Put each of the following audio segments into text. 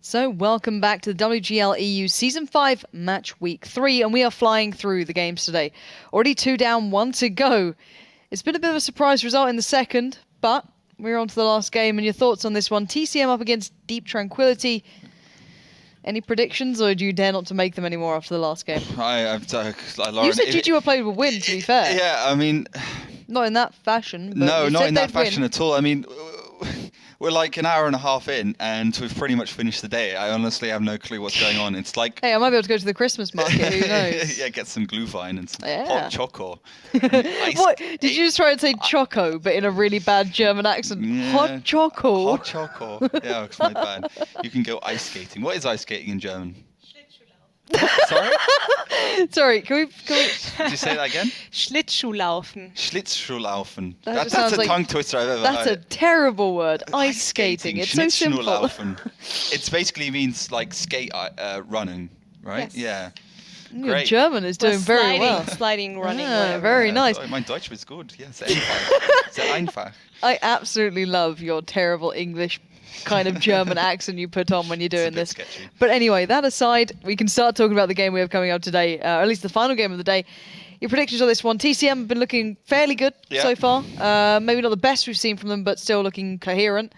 So welcome back to the WGL EU Season 5 Match Week 3, and we are flying through the games today. Already 2 down, 1 to go. It's been a bit of a surprise result in the second, but we're on to the last game, and your thoughts on this one. TCM up against Deep Tranquility. Any predictions, or do you dare not to make them anymore after the last game? Lauren, You said GG were played with win, to be fair. Yeah, I mean... Not in that fashion. But no, not in that fashion win. at all. I mean, we're like an hour and a half in, and we've pretty much finished the day. I honestly have no clue what's going on. It's like... Hey, I might be able to go to the Christmas market, who knows? Yeah, get some Glühwein and some hot choco. What? Did you just try and say choco, but in a really bad German accent? Yeah, hot choco. Hot choco. Yeah, it's quite bad. You can go ice skating. What is ice skating in German? Sorry? Sorry, can we... Did you say that again? Schlittschuhlaufen. Schlittschuhlaufen. That That's a like, tongue twister I've ever heard. That's a terrible word. Ice skating. It's so simple. It basically means like skate running, right? Yes. Yeah. Your Great. German is doing very well. Sliding, running, Yeah, whatever. very nice. Mein Deutsch is good. Yeah, sehr einfach. Sehr einfach. I absolutely love your terrible English kind of German accent you put on when you're doing this. Sketchy. But anyway, that aside, we can start talking about the game we have coming up today, or at least the final game of the day. Your predictions on this one. TCM have been looking fairly good so far. Maybe not the best we've seen from them, but still looking coherent.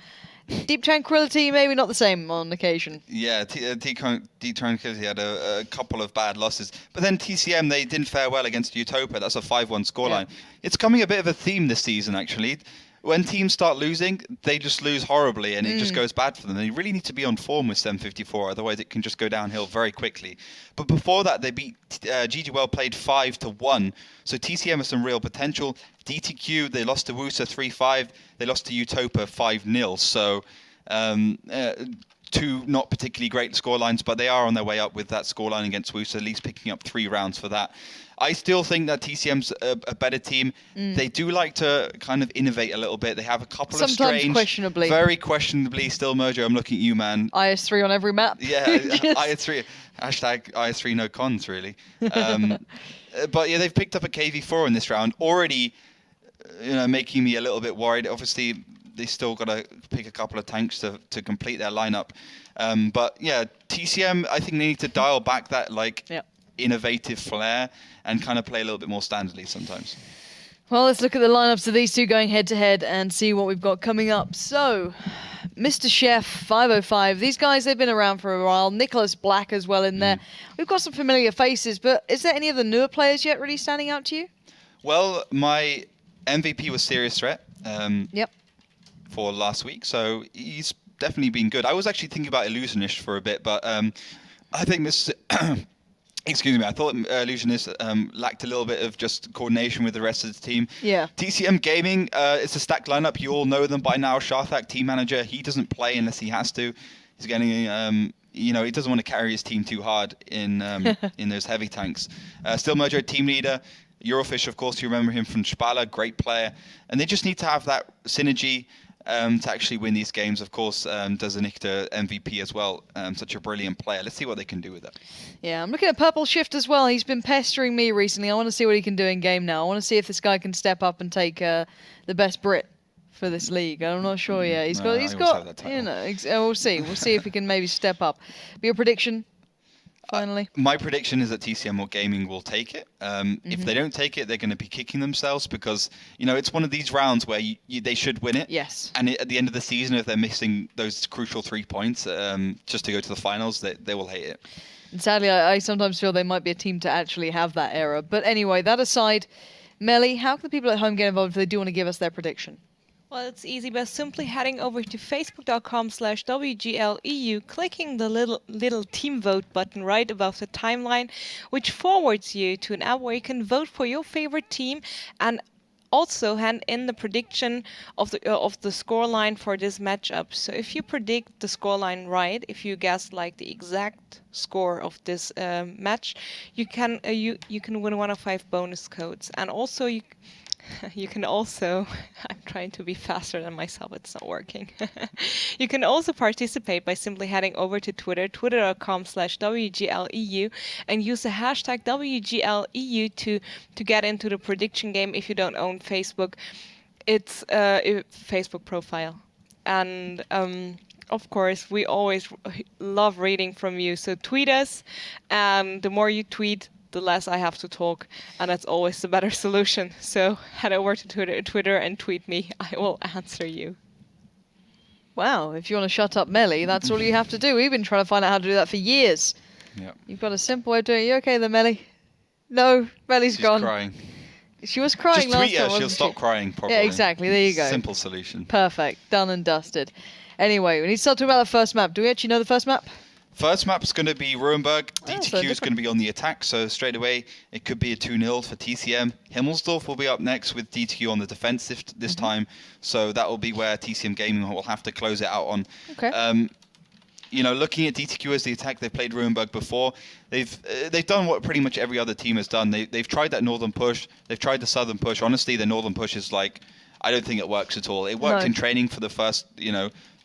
Deep Tranquility, maybe not the same on occasion. Yeah, Deep Tranquility had a couple of bad losses. But then TCM, they didn't fare well against Utopia. That's a 5-1 scoreline. Yeah. It's coming a bit of a theme this season, actually. When teams start losing, they just lose horribly, and it just goes bad for them. They really need to be on form with 754, otherwise it can just go downhill very quickly. But before that, they beat GGL played 5-1, so TCM has some real potential. DTQ, they lost to Wusa 3-5, they lost to Utopia 5-0, so two not particularly great scorelines, but they are on their way up with that scoreline against Wusa, at least picking up 3 rounds for that. I still think that TCM's a better team. They do like to kind of innovate a little bit. They have a couple of strange, questionably. very questionably, still Mojo, I'm looking at you, man. IS3 on every map. Yeah, IS3. Hashtag IS3 no cons, really. But yeah, they've picked up a KV4 in this round, already making me a little bit worried. Obviously, they still got to pick a couple of tanks to complete their lineup. But yeah, TCM, I think they need to dial back that innovative flair and kind of play a little bit more standardly sometimes. Well, let's look at the lineups of these two going head-to-head and see what we've got coming up. So, Mr. Chef, 505. These guys, they've been around for a while. Nicholas Black as well in there. We've got some familiar faces, but is there any of the newer players yet really standing out to you? Well, my MVP was Serious Threat for last week, so he's definitely been good. I was actually thinking about Illusionist for a bit, but I think this... Excuse me, I thought Illusionist lacked a little bit of just coordination with the rest of the team. Yeah. TCM Gaming, it's a stacked lineup. You all know them by now. Sharthak, team manager, he doesn't play unless he has to. He's getting, he doesn't want to carry his team too hard in in those heavy tanks. Still Mojo, team leader. Eurofish, of course, you remember him from Spala, great player. And they just need to have that synergy to actually win these games. Of course, Dozanikta MVP as well, such a brilliant player. Let's see what they can do with it. Yeah, I'm looking at Purple Shift as well. He's been pestering me recently. I want to see what he can do in game now. I want to see if this guy can step up and take the best Brit for this league. I'm not sure yet. He's got, we'll see. We'll see if he can maybe step up. But your prediction? Finally, my prediction is that TCM or Gaming will take it. If they don't take it, they're going to be kicking themselves because it's one of these rounds where they should win it. Yes. And at the end of the season, if they're missing those crucial 3 points just to go to the finals, they will hate it. And sadly, I sometimes feel they might be a team to actually have that error. But anyway, that aside, Melly, how can the people at home get involved if they do want to give us their prediction? Well, it's easy by simply heading over to facebook.com/WGLEU, clicking the little team vote button right above the timeline, which forwards you to an app where you can vote for your favorite team and also hand in the prediction of the scoreline for this matchup. So if you predict the scoreline right, if you guess like the exact score of this match, you can win one of 5 bonus codes, and also you can also, I'm trying to be faster than myself, it's not working. You can also participate by simply heading over to Twitter, twitter.com/WGLEU, and use the hashtag WGLEU to get into the prediction game if you don't own Facebook. It's a Facebook profile. And Of course, we always love reading from you. So tweet us, and the more you tweet, the less I have to talk, and that's always the better solution. So head over to Twitter and tweet me. I will answer you. Wow, if you want to shut up Melly, that's all you have to do. We've been trying to find out how to do that for years. Yeah. You've got a simple way of doing it. You okay there, Melly? No, Melly's She's gone. crying. She was crying Just last tweet time, her, she'll wasn't stop she? crying properly. Yeah, exactly. There you go. Simple solution. Perfect. Done and dusted. Anyway, we need to start talking about the first map. Do we actually know the first map? First map's going to be Ruinberg. Oh, so DTQ is going different. to be on the attack, so straight away it could be a 2-0 for TCM. Himmelsdorf will be up next with DTQ on the defensive this time, so that will be where TCM Gaming will have to close it out on. Okay. You know, looking at DTQ as the attack, they've played Ruinberg before. They've done what pretty much every other team has done. They've tried that northern push. They've tried the southern push. Honestly, the northern push is like, I don't think it works at all. It worked No. in training for the first,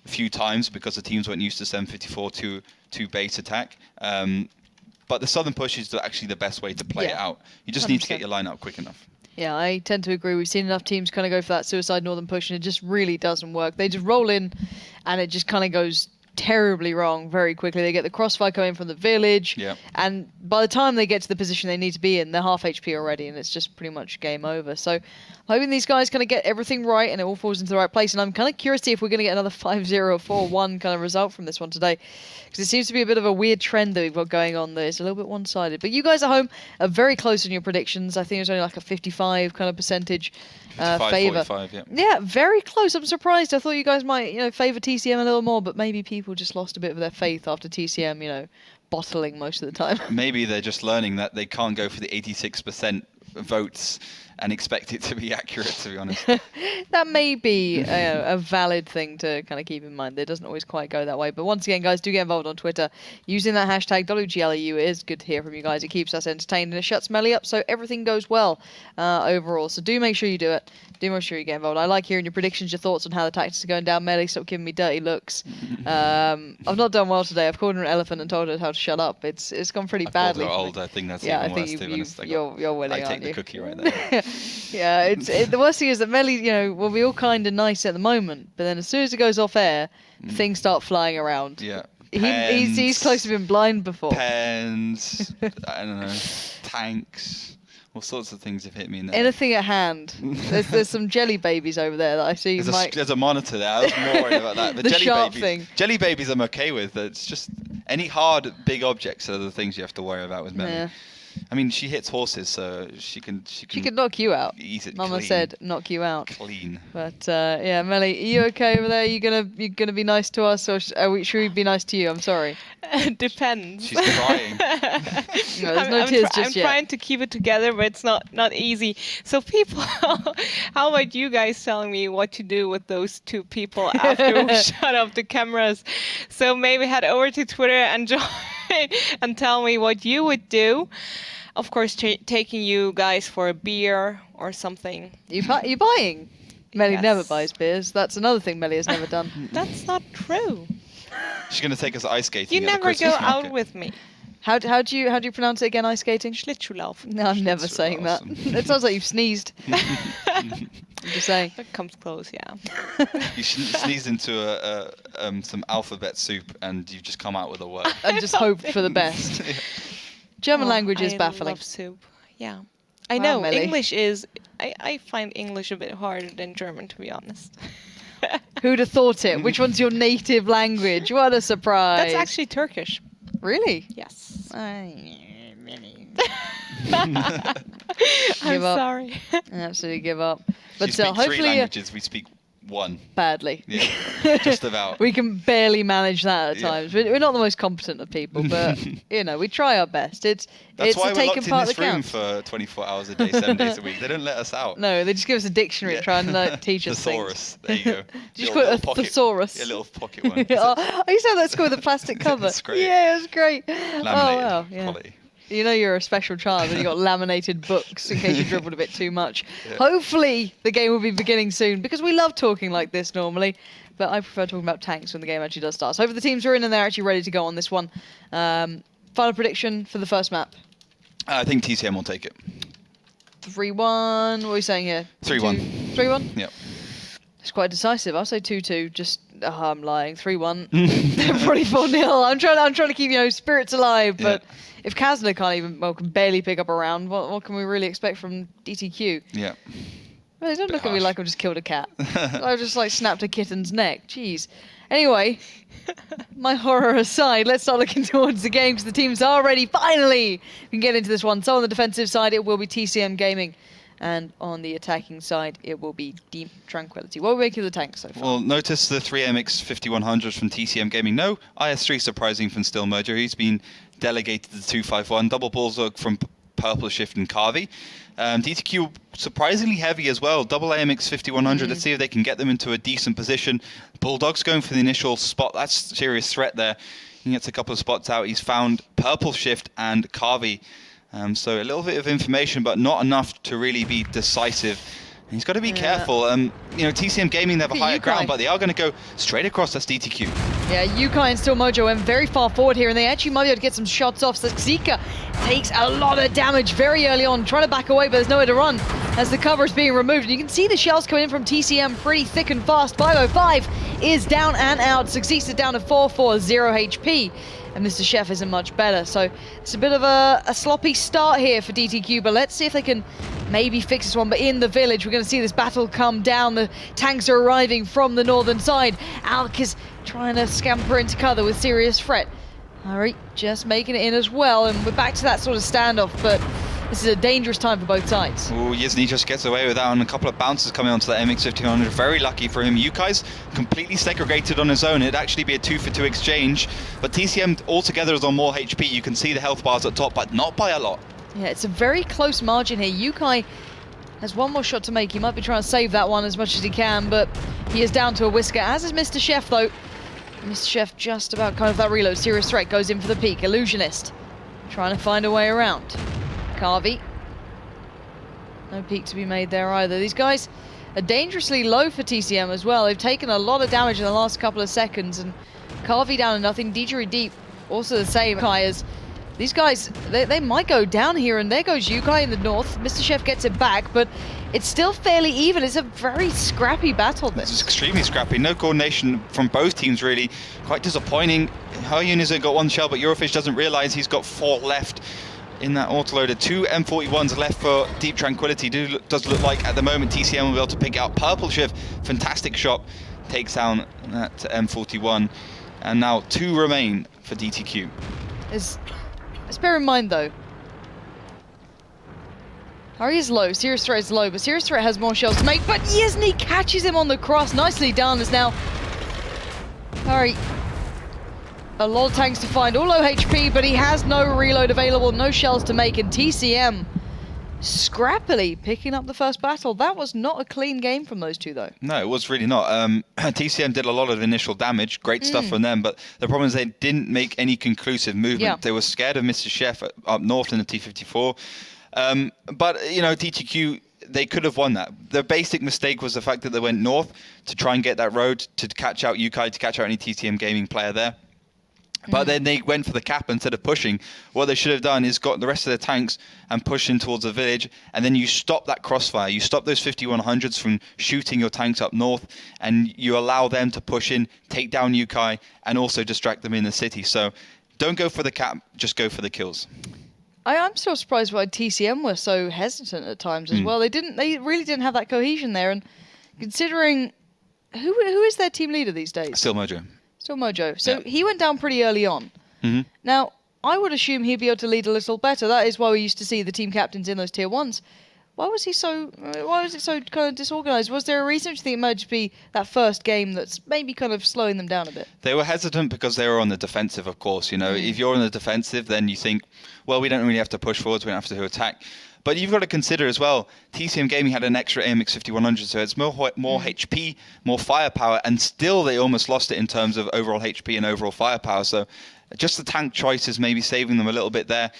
few times because the teams weren't used to 754 to base attack. But the southern push is actually the best way to play it Yeah. out. You just need to 100%. get your line up quick enough. Yeah, I tend to agree. We've seen enough teams kind of go for that suicide northern push, and it just really doesn't work. They just roll in, and it just kind of goes terribly wrong very quickly. They get the crossfire coming from the village, Yeah. and by the time they get to the position they need to be in, they're half HP already, and it's just pretty much game over. So I'm hoping these guys kind of get everything right and it all falls into the right place, and I'm kind of curious to see if we're going to get another 5-0 or 4-1 kind of result from this one today, because it seems to be a bit of a weird trend that we've got going on there. It's a little bit one-sided. But you guys at home are very close in your predictions. I think it was only like a 55 kind of percentage 55, favour. 45, yeah. Yeah, very close. I'm surprised. I thought you guys might, favour TCM a little more, but maybe people just lost a bit of their faith after TCM, bottling most of the time. Maybe they're just learning that they can't go for the 86% votes and expect it to be accurate, to be honest. That may be a valid thing to kind of keep in mind. It doesn't always quite go that way. But once again, guys, do get involved on Twitter using that hashtag WGLEU. It is good to hear from you guys. It keeps us entertained and it shuts Melly up, so everything goes well overall. So do make sure you do it. Do make sure you get involved. I like hearing your predictions, your thoughts on how the tactics are going down. Melly, stop giving me dirty looks. I've not done well today. I've called her an elephant and told her how to shut up. It's gone pretty badly. I've for called me. her old. I think that's Yeah, even I worse, think to be honest. you're winning, I take aren't the you? cookie right there. Yeah, the worst thing is that Melly, we'll be all kind and nice at the moment, but then as soon as it goes off air, things start flying around. Yeah. He's close to being blind before. Pens, I don't know, tanks, all sorts of things have hit me in there. Anything at hand. There's some jelly babies over there that I see. There's a monitor there. I was more worried about that. But The sharp thing. Jelly babies I'm okay with. It's just any hard, big objects are the things you have to worry about with Melly. Yeah. I mean, she hits horses, so she can She could knock you out. ease it Mama clean. said knock you out. Clean. But yeah, Melly, are you okay over there? You gonna be nice to us, or should we be nice to you? I'm sorry. Depends. She's crying. No, there's no tears just I'm yet. trying to keep it together, but it's not easy. So people, how about you guys telling me what to do with those two people after we shut off the cameras? So maybe head over to Twitter and join and tell me what you would do. Of course, taking you guys for a beer or something. You buying? Melly Yes. never buys beers. That's another thing Melly has never done. That's not true. She's going to take us ice skating. You at the never Christmas go market. out with me. How do you pronounce it again? Ice skating? Schlittschuhlaufen. No, I'm never That's saying awesome. that. It sounds like you've sneezed. I'm just saying. That comes close, yeah. You sneezed into some alphabet soup and you've just come out with a word. And just hope for the best. German language is I baffling. love soup. Yeah. I Wow, know. Melly. English is... I find English a bit harder than German, to be honest. Who'd have thought it? Which one's your native language? What a surprise. That's actually Turkish. Really? Yes. I'm I'm sorry. absolutely give up. She But speaks three hopefully languages. We speak one. badly. Yeah, just about. We can barely manage that at Yeah. times. We're not the most competent of people, but we try our best. It's That's why the we're taken locked in part this that room counts. for 24 hours a day, 7 days a week. They don't let us out. No, they just give us a dictionary and try and teach us Thesaurus. things. There you go. Did you Little- put a little pocket- thesaurus? Yeah, little pocket one. Oh, I used to have that at school with a plastic cover. That's great. Yeah, it was great. Laminated Oh wow, yeah. quality. You know you're a special child when you got laminated books in case you dribbled a bit too much. Yeah. Hopefully the game will be beginning soon because we love talking like this normally, but I prefer talking about tanks when the game actually does start. So hopefully the teams are in and they're actually ready to go on this one. Final prediction for the first map. I think TCM will take it. 3-1. What are we saying here? 3-1. 3-1? Yep. It's quite decisive. I'll say 2-2. Just I'm lying. 3-1. They're probably 4-0. I'm trying to keep spirits alive. But if Kazna can barely pick up a round, what can we really expect from DTQ? Yeah. Well, don't look at me like I just killed a cat. I just snapped a kitten's neck. Jeez. Anyway, my horror aside, let's start looking towards the game because the teams are ready. Finally, we can get into this one. So on the defensive side, it will be TCM Gaming. And on the attacking side, it will be Deep Tranquility. What are we making of the tanks so far? Well, notice the 3MX 5100s from TCM Gaming. No IS3 surprising from Still Mojo. He's been delegated to 251. Double Bullseye from Purple Shift and Carvey. DTQ surprisingly heavy as well. Double AMX 5100. Let's see if they can get them into a decent position. Bulldog's going for the initial spot. That's serious threat there. He gets a couple of spots out. He's found Purple Shift and Carvey. So a little bit of information, but not enough to really be decisive. And he's got to be careful. TCM Gaming, they have a higher ground, but they are going to go straight across. That's DTQ. Yeah, Yukai and Still Mojo went very far forward here, and they actually might be able to get some shots off. So Zika takes a lot of damage very early on, trying to back away, but there's nowhere to run as the cover is being removed. And you can see the shells coming in from TCM pretty thick and fast. 505 is down and out. Succeeds is down to 440 HP. And Mr. Chef isn't much better. So it's a bit of a sloppy start here for DTQ, but let's see if they can maybe fix this one. But in the village, we're going to see this battle come down. The tanks are arriving from the northern side. Alk is trying to scamper into cover with serious threat. Alright, just making it in as well, and we're back to that sort of standoff, but this is a dangerous time for both sides. Oh, Yizny just gets away with that, and a couple of bounces coming onto the MX-1500. Very lucky for him. Yukai's completely segregated on his own. It'd actually be a 2-for-2 exchange, but TCM altogether is on more HP. You can see the health bars at top, but not by a lot. Yeah, it's a very close margin here. Yukai has one more shot to make. He might be trying to save that one as much as he can, but he is down to a whisker, as is Mr. Chef, though. Mr. Chef just about kind of that reload. Serious threat goes in for the peak. Illusionist trying to find a way around. Carvey. No peak to be made there either. These guys are dangerously low for TCM as well. They've taken a lot of damage in the last couple of seconds, and Carvey down to nothing. Didgeridoo Deep also the same. As these guys, they might go down here, and there goes Yukai in the north. Mr. Chef gets it back, but it's still fairly even. It's a very scrappy battle. This is extremely scrappy. No coordination from both teams, really. Quite disappointing. Hyun has got one shell, but Eurofish doesn't realize he's got 4 left in that autoloader. 2 M41s left for Deep Tranquility. Does look like at the moment TCM will be able to pick out Purple Shift. Fantastic shot. Takes down that M41. And now 2 remain for DTQ. Let's bear in mind, though, Harry is low, Serious Threat is low, but Serious Threat has more shells to make, but Yizny catches him on the cross. Nicely done, as now Harry, a lot of tanks to find, all low HP, but he has no reload available, no shells to make, and TCM scrappily picking up the first battle. That was not a clean game from those two, though. No, it was really not. TCM did a lot of initial damage. Great stuff from them, but the problem is they didn't make any conclusive movement. Yeah. They were scared of Mr. Chef up north in the T-54. But, DTQ, they could have won that. The basic mistake was the fact that they went north to try and get that road to catch out Yukai, to catch out any TCM Gaming player there. But then they went for the cap instead of pushing. What they should have done is got the rest of the tanks and push in towards the village, and then you stop that crossfire. You stop those 5100s from shooting your tanks up north, and you allow them to push in, take down Yukai, and also distract them in the city. So don't go for the cap, just go for the kills. I'm still surprised why TCM were so hesitant at times as well. They really didn't have that cohesion there, and considering who is their team leader these days? Still Mojo. Still Mojo. So he went down pretty early on. Now, I would assume he'd be able to lead a little better. That is why we used to see the team captains in those tier 1s. Why was it so kind of disorganized? Was there a reason? Do you think it might just be that first game that's maybe kind of slowing them down a bit? They were hesitant because they were on the defensive, of course. If you're on the defensive, then you think, well, we don't really have to push forwards, we don't have to attack. But you've got to consider as well, TCM Gaming had an extra AMX 5100, so it's more HP, more firepower, and still they almost lost it in terms of overall HP and overall firepower. So just the tank choices maybe saving them a little bit there.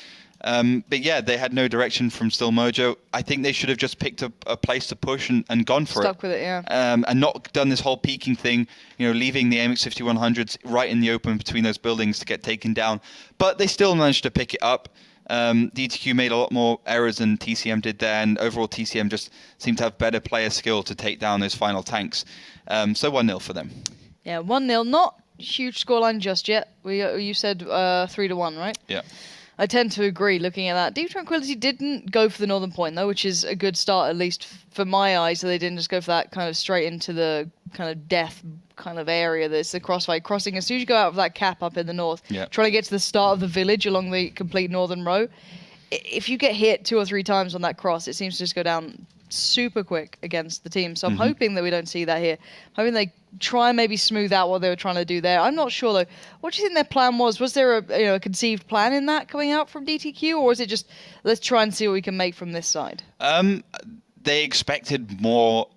But yeah, they had no direction from Still Mojo. I think they should have just picked a place to push and gone for it. Stuck with it, yeah. And not done this whole peeking thing, leaving the AMX 5100s right in the open between those buildings to get taken down. But they still managed to pick it up. DTQ made a lot more errors than TCM did there, and overall TCM just seemed to have better player skill to take down those final tanks. So 1-0 for them. Yeah, 1-0. Not huge scoreline just yet. You said 3-1, right? Yeah. I tend to agree looking at that. Deep Tranquility didn't go for the northern point, though, which is a good start, at least for my eyes. So they didn't just go for that kind of straight into the kind of death kind of area that's the crossfire. Crossing, as soon as you go out of that cap up in the north, trying to get to the start of the village along the complete northern row, if you get hit 2 or 3 times on that cross, it seems to just go down super quick against the team. So I'm hoping that we don't see that here. Hoping they try and maybe smooth out what they were trying to do there. I'm not sure though. What do you think their plan was? Was there a conceived plan in that coming out from DTQ, or was it just let's try and see what we can make from this side? They expected more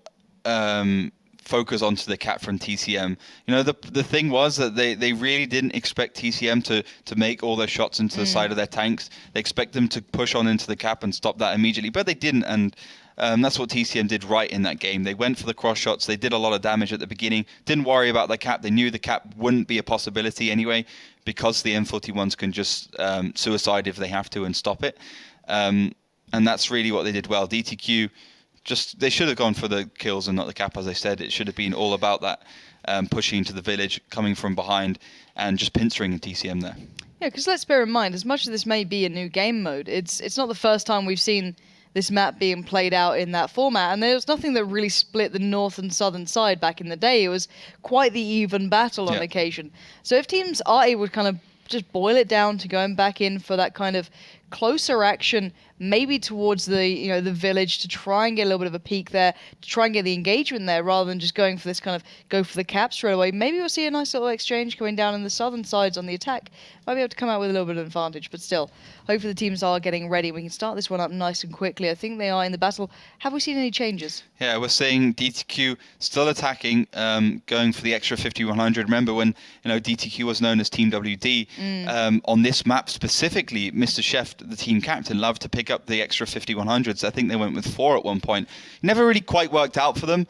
focus onto the cap from TCM. You know, the thing was that they really didn't expect TCM to make all their shots into the side of their tanks. They expect them to push on into the cap and stop that immediately, but they didn't, and that's what TCM did right in that game. They went for the cross shots. They did a lot of damage at the beginning. Didn't worry about the cap. They knew the cap wouldn't be a possibility anyway, because the M41s can just suicide if they have to and stop it. And that's really what they did well. DTQ, they should have gone for the kills and not the cap, as I said. It should have been all about that pushing into the village, coming from behind, and just pincering TCM there. Yeah, because let's bear in mind, as much as this may be a new game mode, it's not the first time we've seen this map being played out in that format, and there was nothing that really split the north and southern side back in the day. It was quite the even battle on occasion. So if teams are able to kind of just boil it down to going back in for that kind of closer action, maybe towards the the village, to try and get a little bit of a peak there, to try and get the engagement there, rather than just going for this kind of go for the cap straight away. Maybe we'll see a nice little exchange going down in the southern sides on the attack. Might be able to come out with a little bit of advantage, but still, hopefully the teams are getting ready. We can start this one up nice and quickly. I think they are in the battle. Have we seen any changes? Yeah, we're seeing DTQ still attacking, going for the extra 5100. Remember when DTQ was known as Team WD? On this map specifically, Mr. Chef, the team captain, loved to pick up the extra 5100s. I think they went with 4 at one point. Never really quite worked out for them.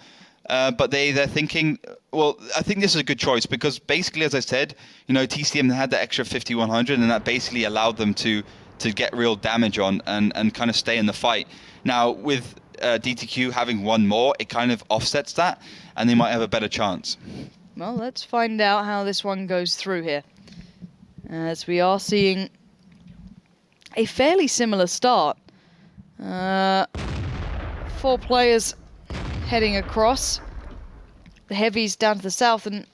But they're thinking, well, I think this is a good choice, because basically, as I said, TCM had that extra 5100, and that basically allowed them to get real damage on and kind of stay in the fight. Now, with DTQ having 1 more, it kind of offsets that, and they might have a better chance. Well, let's find out how this one goes through here, as we are seeing a fairly similar start. 4 players heading across. The heavies down to the south, and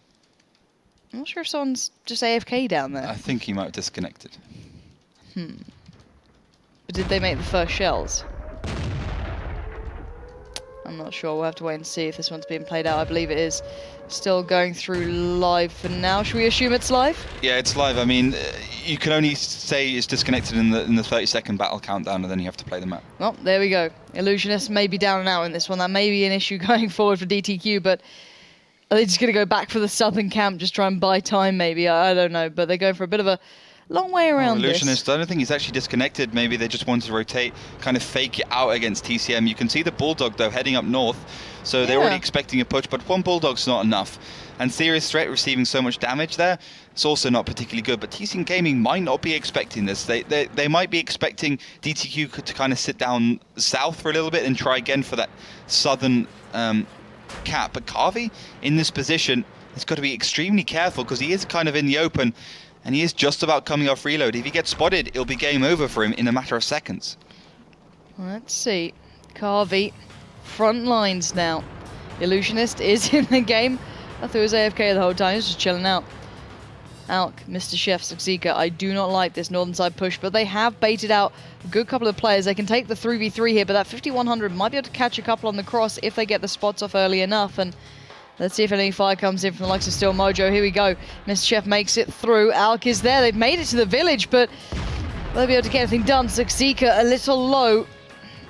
I'm not sure if someone's just AFK down there. I think he might have disconnected. But did they make the first shells? I'm not sure. We'll have to wait and see if this one's being played out. I believe it is still going through live for now. Should we assume it's live? Yeah, it's live. I mean, you can only say it's disconnected in the 30-second battle countdown, and then you have to play the map. Well, there we go. Illusionist may be down and out in this one. That may be an issue going forward for DTQ, but are they just going to go back for the southern camp, just try and buy time maybe? I don't know, but they go for a bit of a long way around Illusionist, this. I don't think he's actually disconnected. Maybe they just wanted to rotate, kind of fake it out against TCM. You can see the Bulldog, though, heading up north. So they're already expecting a push, but 1 Bulldog's not enough. And Serious Threat receiving so much damage there, it's also not particularly good. But TCM Gaming might not be expecting this. They might be expecting DTQ to kind of sit down south for a little bit and try again for that southern cap. But Carvey, in this position, has got to be extremely careful, because he is kind of in the open, and he is just about coming off reload. If he gets spotted, it'll be game over for him in a matter of seconds. Let's see. Carvey, front lines now. Illusionist is in the game. I thought he was AFK the whole time. He was just chilling out. Alk, Mr. Chef, Zika. I do not like this northern side push, but they have baited out a good couple of players. They can take the 3v3 here, but that 5100 might be able to catch a couple on the cross if they get the spots off early enough. And let's see if any fire comes in from the likes of Steel Mojo. Here we go. Mr. Chef makes it through. Alk is there. They've made it to the village, but will they be able to get anything done? Zika a little low,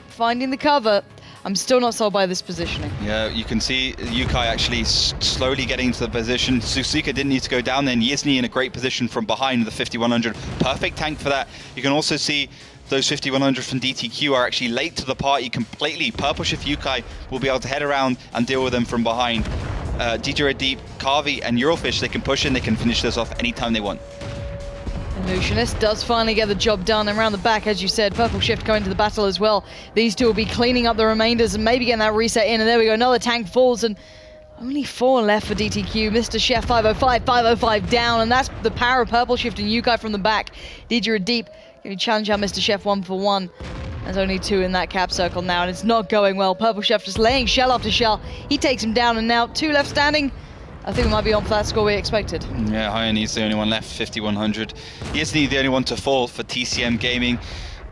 finding the cover. I'm still not sold by this positioning. Yeah, you can see Yukai actually slowly getting into the position. Susika didn't need to go down there, and Yizny in a great position from behind the 5100. Perfect tank for that. You can also see those 5100 from DTQ are actually late to the party completely. Purple Shift Yukai will be able to head around and deal with them from behind. DJ Red Deep, Carvey, and Eurofish, they can push in, they can finish this off anytime they want. Illusionist does finally get the job done, and around the back, as you said, Purple Shift going to the battle as well. These two will be cleaning up the remainders and maybe getting that reset in, and there we go, another tank falls, and Only 4 left for DTQ. Mr. Chef 505 down, and that's the power of Purple shifting Yukai from the back. Didra deep. Can you challenge out Mr. Chef 1-for-1? There's only 2 in that cap circle now, and it's not going well. Purple Chef just laying shell after shell. He takes him down, and now 2 left standing. I think we might be on for that score we expected. Yeah, Hyone's the only one left, 5100. Isn't he the only one to fall for TCM Gaming?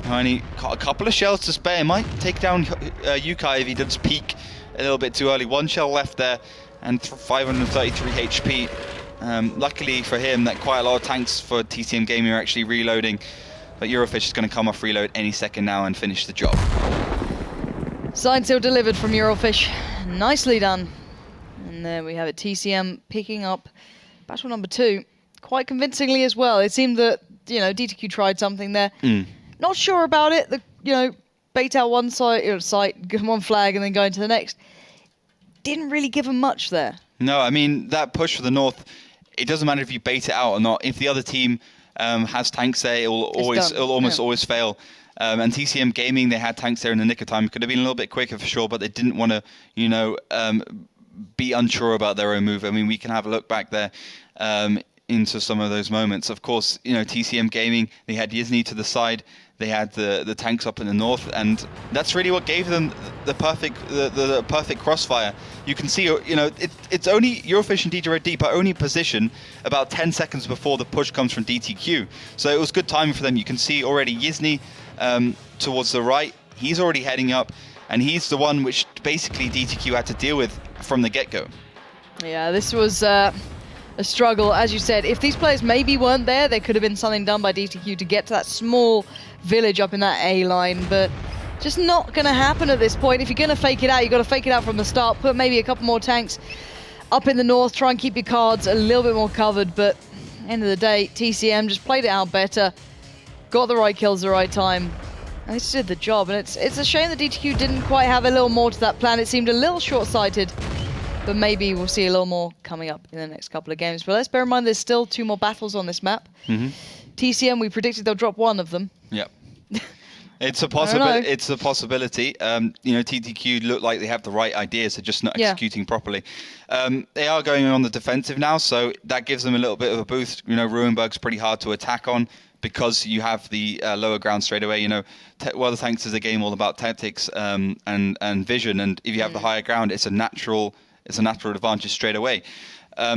Hyone got a couple of shells to spare. Might take down Yukai if he does peak a little bit too early. 1 shell left there and 533 HP. Luckily for him, that quite a lot of tanks for TCM Gaming are actually reloading. But Eurofish is going to come off reload any second now and finish the job. Side seal delivered from Eurofish. Nicely done. And there we have it. TCM picking up battle number 2 quite convincingly as well. It seemed that, DTQ tried something there. Not sure about it. Bait out one site, give them one flag, and then go into the next. Didn't really give them much there. No, I mean, that push for the north, it doesn't matter if you bait it out or not. If the other team has tanks there, it'll almost always fail. And TCM Gaming, they had tanks there in the nick of time. It could have been a little bit quicker for sure, but they didn't want to, be unsure about their own move. I mean, we can have a look back there into some of those moments. Of course, TCM Gaming, they had Yizny to the side. They had the tanks up in the north, and that's really what gave them the perfect crossfire. You can see, it's only Eurofish and DJ Red Deep are only position about 10 seconds before the push comes from DTQ. So it was good timing for them. You can see already Yizny towards the right. He's already heading up, and he's the one which basically DTQ had to deal with from the get-go. Yeah, this was a struggle, as you said. If these players maybe weren't there, there could have been something done by DTQ to get to that small village up in that A line, but just not going to happen at this point. If you're going to fake it out, you've got to fake it out from the start. Put maybe a couple more tanks up in the north, try and keep your cards a little bit more covered, but at the end of the day, TCM just played it out better, got the right kills at the right time, and they just did the job. And it's a shame that DTQ didn't quite have a little more to that plan. It seemed a little short-sighted, but maybe we'll see a little more coming up in the next couple of games. But let's bear in mind there's still 2 more battles on this map. TCM, we predicted they'll drop 1 of them. Yep. It's a possibility. It's a possibility. TTQ look like they have the right ideas, they're just not executing properly. They are going on the defensive now, so that gives them a little bit of a boost. Ruinberg's pretty hard to attack on because you have the lower ground straight away. The tanks is a game all about tactics and vision, and if you have the higher ground, it's a natural advantage straight away.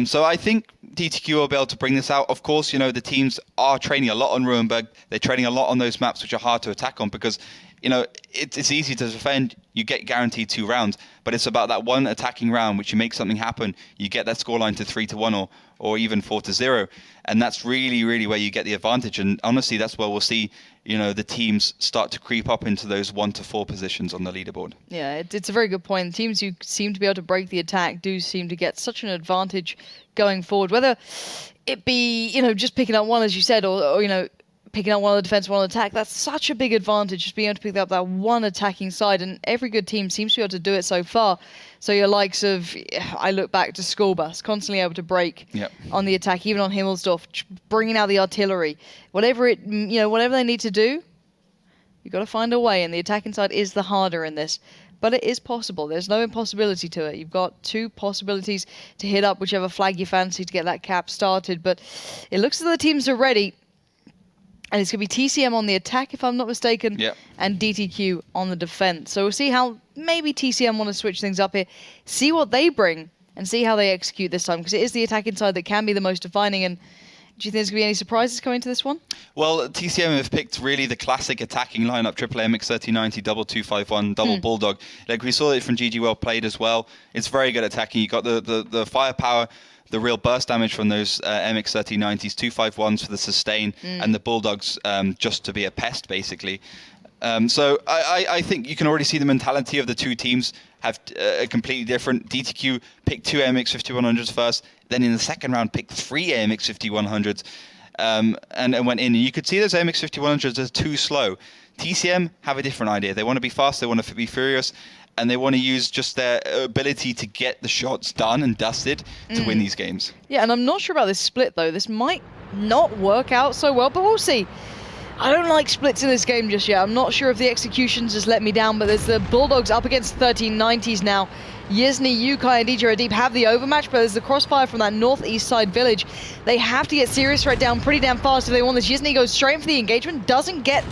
So I think DTQ will be able to bring this out. Of course, the teams are training a lot on Ruinberg. They're training a lot on those maps which are hard to attack on because, it's easy to defend. You get guaranteed 2 rounds, but it's about that one attacking round which you make something happen. You get that scoreline to 3-1 or even 4-0, and that's really, really where you get the advantage. And honestly, that's where we'll see, the teams start to creep up into those 1-4 positions on the leaderboard. Yeah, it's a very good point. Teams who seem to be able to break the attack do seem to get such an advantage going forward, whether it be, just picking up one, as you said, or picking up one on the defense, one on the attack. That's such a big advantage, just being able to pick up that one attacking side, and every good team seems to be able to do it so far. So your likes of, I look back to Schoolbus, constantly able to break on the attack, even on Himmelsdorf, bringing out the artillery. Whatever they need to do, you've got to find a way, and the attacking side is the harder in this. But it is possible. There's no impossibility to it. You've got 2 possibilities to hit up whichever flag you fancy to get that cap started. But it looks as though the teams are ready. And it's going to be TCM on the attack, if I'm not mistaken, and DTQ on the defense. So we'll see how maybe TCM want to switch things up here, see what they bring, and see how they execute this time, because it is the attacking side that can be the most defining. And do you think there's going to be any surprises coming to this one? Well, TCM have picked really the classic attacking lineup: AAA MX-3090, double 251, double Bulldog. Like we saw it from GG Well played as well. It's very good attacking. You got the firepower, the real burst damage from those MX-3090s, 251s for the sustain, and the Bulldogs just to be a pest, basically. So I think you can already see the mentality of the 2 teams have a completely different. DTQ picked 2 AMX-5100s first, then in the second round picked 3 AMX-5100s and went in. And you could see those AMX-5100s are too slow. TCM have a different idea. They want to be fast, they want to be furious, and they want to use just their ability to get the shots done and dusted to win these games. Yeah, and I'm not sure about this split, though. This might not work out so well, but we'll see. I don't like splits in this game just yet. I'm not sure if the executions just let me down, but there's the Bulldogs up against 1390s now. Yizny, Yukai, and DJ Adib have the overmatch, but there's the crossfire from that northeast side village. They have to get Serious Threat down pretty damn fast if they want this. Yizny goes straight in for the engagement, doesn't get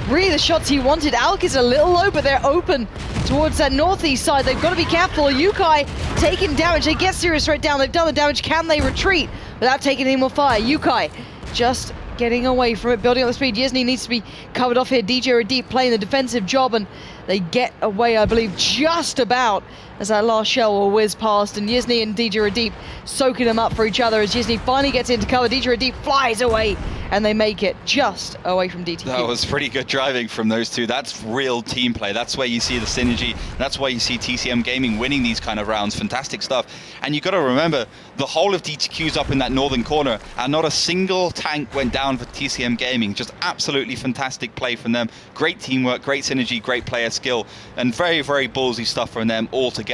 really the shots he wanted. Alk is a little low, but they're open towards that northeast side. They've got to be careful. Yukai taking damage. They get Serious Threat down. They've done the damage. Can they retreat without taking any more fire? Yukai just getting away from it, building up the speed. Yizny needs to be covered off here. DJ Adib playing the defensive job, and they get away, I believe, just about as that last shell will whiz past, and Yizny and DJ Adib soaking them up for each other as Yizny finally gets into cover. DJ Adib flies away, and they make it just away from DTQ. That was pretty good driving from those two. That's real team play. That's where you see the synergy. That's why you see TCM Gaming winning these kind of rounds. Fantastic stuff. And you got to remember, the whole of DTQ's up in that northern corner, and not a single tank went down for TCM Gaming. Just absolutely fantastic play from them. Great teamwork, great synergy, great player skill, and very, very ballsy stuff from them all together.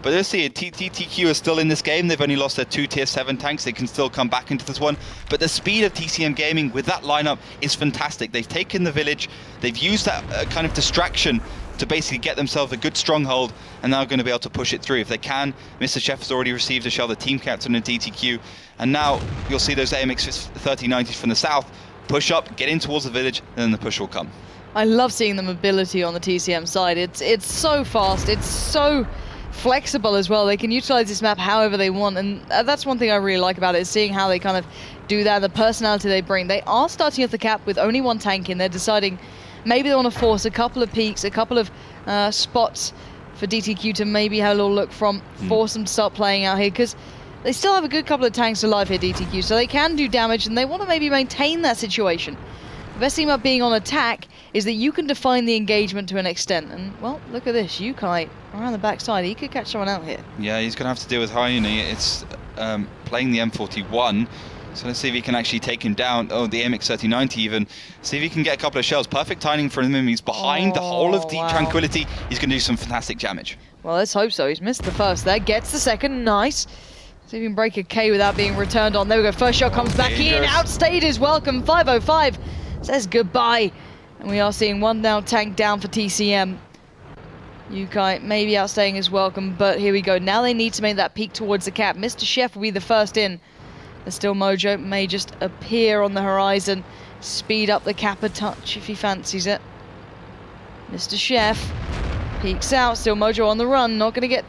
But let's see, DTQ is still in this game. They've only lost their 2 tier 7 tanks. They can still come back into this one. But the speed of TCM Gaming with that lineup is fantastic. They've taken the village. They've used that kind of distraction to basically get themselves a good stronghold, and now going to be able to push it through. If they can, Mr. Chef has already received a shell, the team captain of DTQ. And now you'll see those AMX 3090s from the south push up, get in towards the village, and then the push will come. I love seeing the mobility on the TCM side. It's so fast. It's so flexible as well. They can utilize this map however they want, and that's one thing I really like about it, is seeing how they kind of do that, the personality they bring. They are starting off the cap with only 1 tank in. They're deciding maybe they want to force a couple of peaks, a couple of spots for DTQ to maybe have a little look from, force them to start playing out here, because they still have a good couple of tanks alive here, DTQ, so they can do damage, and they want to maybe maintain that situation. The best thing about being on attack is that you can define the engagement to an extent. And, well, look at this. Yukai around the backside. He could catch someone out here. Yeah, he's going to have to deal with Hyuni. It's playing the M41. So let's see if he can actually take him down. Oh, the MX 3090 even. See if he can get a couple of shells. Perfect timing for him. He's behind the whole of Deep Tranquility. He's going to do some fantastic damage. Well, let's hope so. He's missed the first there. Gets the second. Nice. See if he can break a K without being returned on. There we go. First shot comes back in. Outstayed his welcome. 505. Says goodbye, and we are seeing 1 now tank down for TCM. Yukai maybe outstaying his welcome, but here we go. Now they need to make that peak towards the cap. Mr. Chef will be the first in. There's still Mojo, may just appear on the horizon, speed up the cap a touch if he fancies it. Mr. Chef peeks out, still Mojo on the run, not going to get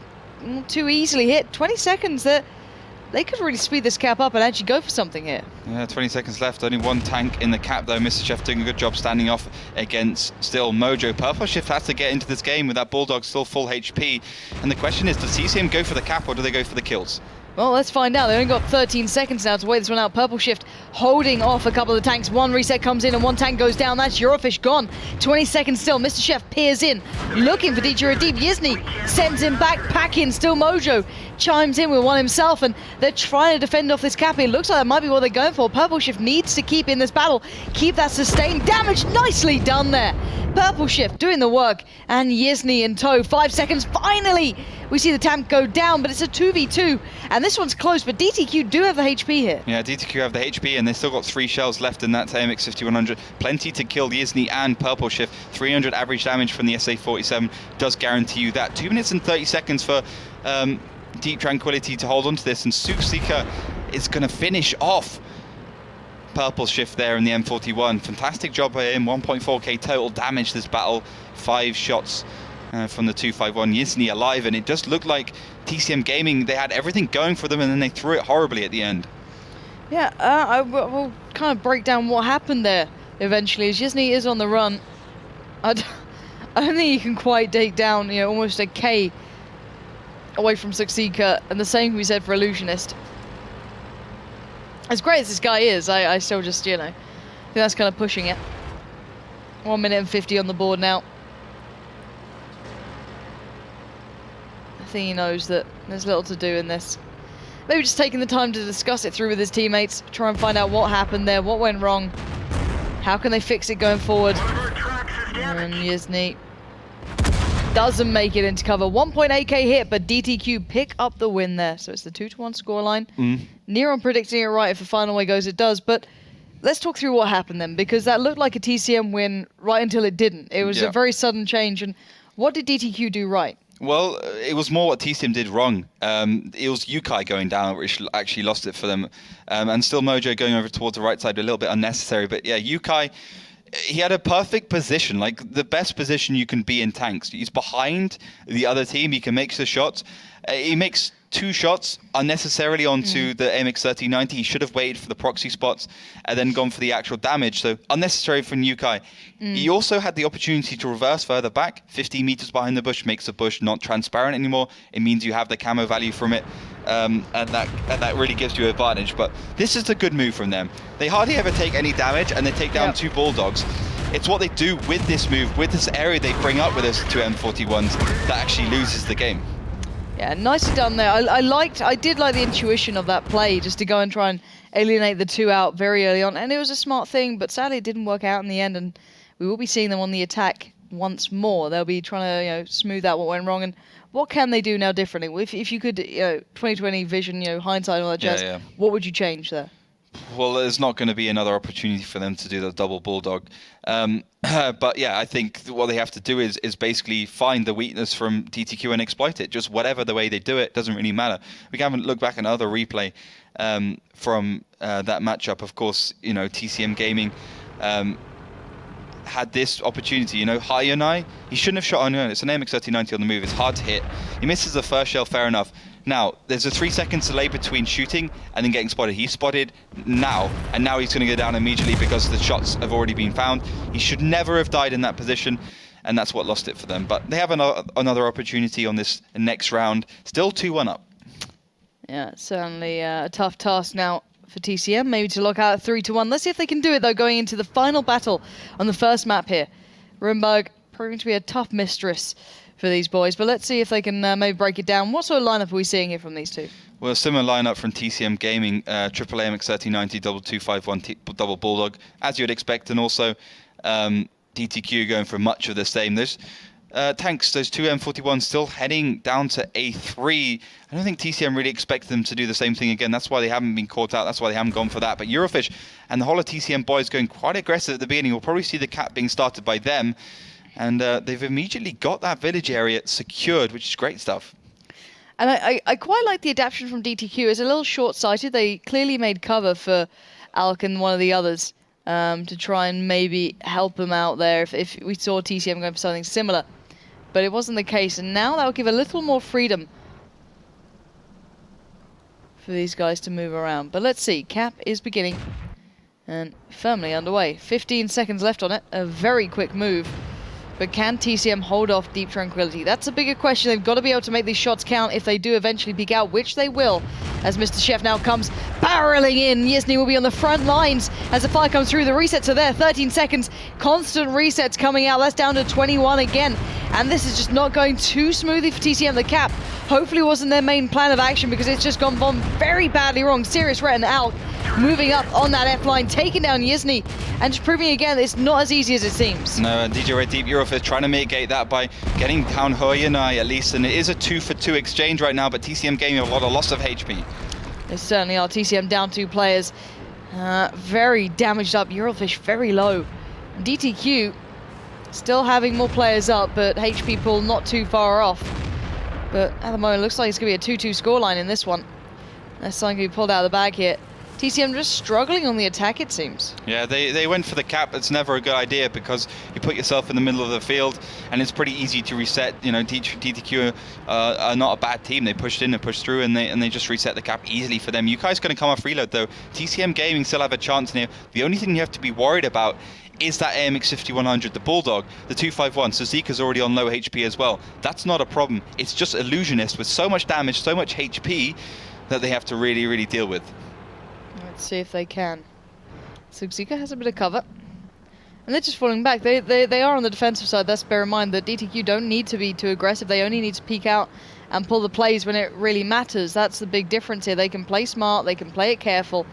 too easily hit. 20 seconds there. They could really speed this cap up and actually go for something here. Yeah, 20 seconds left. Only 1 tank in the cap, though. Mr. Chef doing a good job standing off against still Mojo. Purple Shift has to get into this game with that Bulldog still full HP. And the question is, does TCM go for the cap or do they go for the kills? Well, let's find out. They only got 13 seconds now to wait this one out. Purple Shift holding off a couple of the tanks. 1 reset comes in and 1 tank goes down. That's Eurofish gone. 20 seconds still. Mr. Chef peers in, looking for DJ Adib. Yizny sends him back, packing. Still Mojo chimes in with 1 himself, and they're trying to defend off this cap. It looks like that might be what they're going for. Purple Shift needs to keep in this battle, keep that sustained damage. Nicely done there. Purple Shift doing the work, and Yizny in tow. 5 seconds. Finally, we see the tank go down, but it's a 2v2, and this one's close, but DTQ do have the HP here. Yeah, DTQ have the HP, and they've still got 3 shells left in that AMX 5100. Plenty to kill Yizny and Purple Shift. 300 average damage from the SA-47 does guarantee you that. 2 minutes and 30 seconds for Deep Tranquility to hold on to this, and Seeker is going to finish off Purple Shift there in the M41. Fantastic job by him. 1.4k total damage this battle. 5 shots from the 251. Yizny alive, and it just looked like TCM Gaming, they had everything going for them, and then they threw it horribly at the end. Yeah, I will kind of break down what happened there eventually, as Yizny is on the run. I don't think you can quite take down, you know, almost a K away from Seeker, and the same can be said for Illusionist. As great as this guy is, I still just, you know, think that's kind of pushing it. 1 minute and 50 on the board now. I think he knows that there's little to do in this. Maybe just taking the time to discuss it through with his teammates, try and find out what happened there, what went wrong, how can they fix it going forward. And Yizny doesn't make it into cover. 1.8k hit, but DTQ pick up the win there. So it's the 2-1 scoreline. Near on predicting it right if the final way goes, it does. But let's talk through what happened then, because that looked like a TCM win right until it didn't. It was a very sudden change. And what did DTQ do right? Well, it was more what TCM did wrong. It was Yukai going down, which actually lost it for them. And still Mojo going over towards the right side, a little bit unnecessary. But yeah, Yukai, he had a perfect position, like the best position you can be in tanks. He's behind the other team. He can make the shots. He makes 2 shots unnecessarily onto the AMX 1390. He should have waited for the proxy spots and then gone for the actual damage. So unnecessary from Yukai. He also had the opportunity to reverse further back. 15 meters behind the bush makes the bush not transparent anymore. It means you have the camo value from it. And that really gives you an advantage. But this is a good move from them. They hardly ever take any damage, and they take down 2 Bulldogs. It's what they do with this move, with this area they bring up with us 2 M41s, that actually loses the game. Yeah, nicely done there. I did like the intuition of that play, just to go and try and alienate the 2 out very early on. And it was a smart thing, but sadly it didn't work out in the end. And we will be seeing them on the attack once more. They'll be trying to smooth out what went wrong. And what can they do now differently? If you could, 2020 vision, hindsight and all that jazz, what would you change there? Well, there's not going to be another opportunity for them to do the double Bulldog. But yeah, I think what they have to do is basically find the weakness from DTQ and exploit it. Just whatever the way they do it, doesn't really matter. We can look back at another replay from that matchup. Of course, TCM Gaming had this opportunity. Hayonai, he shouldn't have shot on her. It's an AMX 1390 on the move. It's hard to hit. He misses the first shell, fair enough. Now, there's a 3-second delay between shooting and then getting spotted. He's spotted now, and now he's going to go down immediately because the shots have already been found. He should never have died in that position, and that's what lost it for them. But they have another opportunity on this next round. Still 2-1 up. Yeah, certainly a tough task now for TCM, maybe to lock out at 3-1. Let's see if they can do it, though, going into the final battle on the first map here. Ruinberg proving to be a tough mistress for these boys, but let's see if they can maybe break it down. What sort of lineup are we seeing here from these two? Well, a similar lineup from TCM Gaming, triple AMX 1390, double 251, double Bulldog, as you would expect, and also DTQ going for much of the same. Those tanks, those 2 M41s still heading down to A3. I don't think TCM really expected them to do the same thing again. That's why they haven't been caught out. That's why they haven't gone for that. But Eurofish and the whole of TCM boys going quite aggressive at the beginning. We'll probably see the cap being started by them. And they've immediately got that village area secured, which is great stuff. And I quite like the adaptation from DTQ. It's a little short-sighted. They clearly made cover for Alk and one of the others to try and maybe help them out there if we saw TCM going for something similar. But it wasn't the case. And now that will give a little more freedom for these guys to move around. But let's see. Cap is beginning and firmly underway. 15 seconds left on it. A very quick move. But can TCM hold off Deep Tranquility? That's a bigger question. They've got to be able to make these shots count if they do eventually peek out, which they will, as Mr. Chef now comes barreling in. Yesny will be on the front lines as the fire comes through. The resets are there, 13 seconds. Constant resets coming out. That's down to 21 again. And this is just not going too smoothly for TCM. The cap hopefully wasn't their main plan of action because it's just gone very badly wrong. Serious Ret and Alk moving up on that F-line, taking down Yesny, and just proving again it's not as easy as it seems. No, DJ Red Deep Eurofish trying to mitigate that by getting down Hoyanai at least, and it is a 2-for-2 exchange right now, but TCM gaining a lot of loss of HP. They certainly are. TCM down 2 players. Very damaged up. Eurofish very low. DTQ still having more players up, but HP pool not too far off. But at the moment, it looks like it's going to be a 2-2 scoreline in this one. There's something to be pulled out of the bag here. TCM just struggling on the attack, it seems. Yeah, they went for the cap. It's never a good idea because you put yourself in the middle of the field and it's pretty easy to reset. DTQ are not a bad team. They pushed in and pushed through and they just reset the cap easily for them. Yukai's going to come off reload though. TCM Gaming still have a chance here. The only thing you have to be worried about is that AMX 5100, the Bulldog, the 251. So Zika's already on low HP as well. That's not a problem. It's just Illusionist with so much damage, so much HP that they have to really, really deal with. Let's see if they can. So Zika has a bit of cover. And they're just falling back. They are on the defensive side. Let's bear in mind that DTQ don't need to be too aggressive. They only need to peek out and pull the plays when it really matters. That's the big difference here. They can play smart. They can play it careful.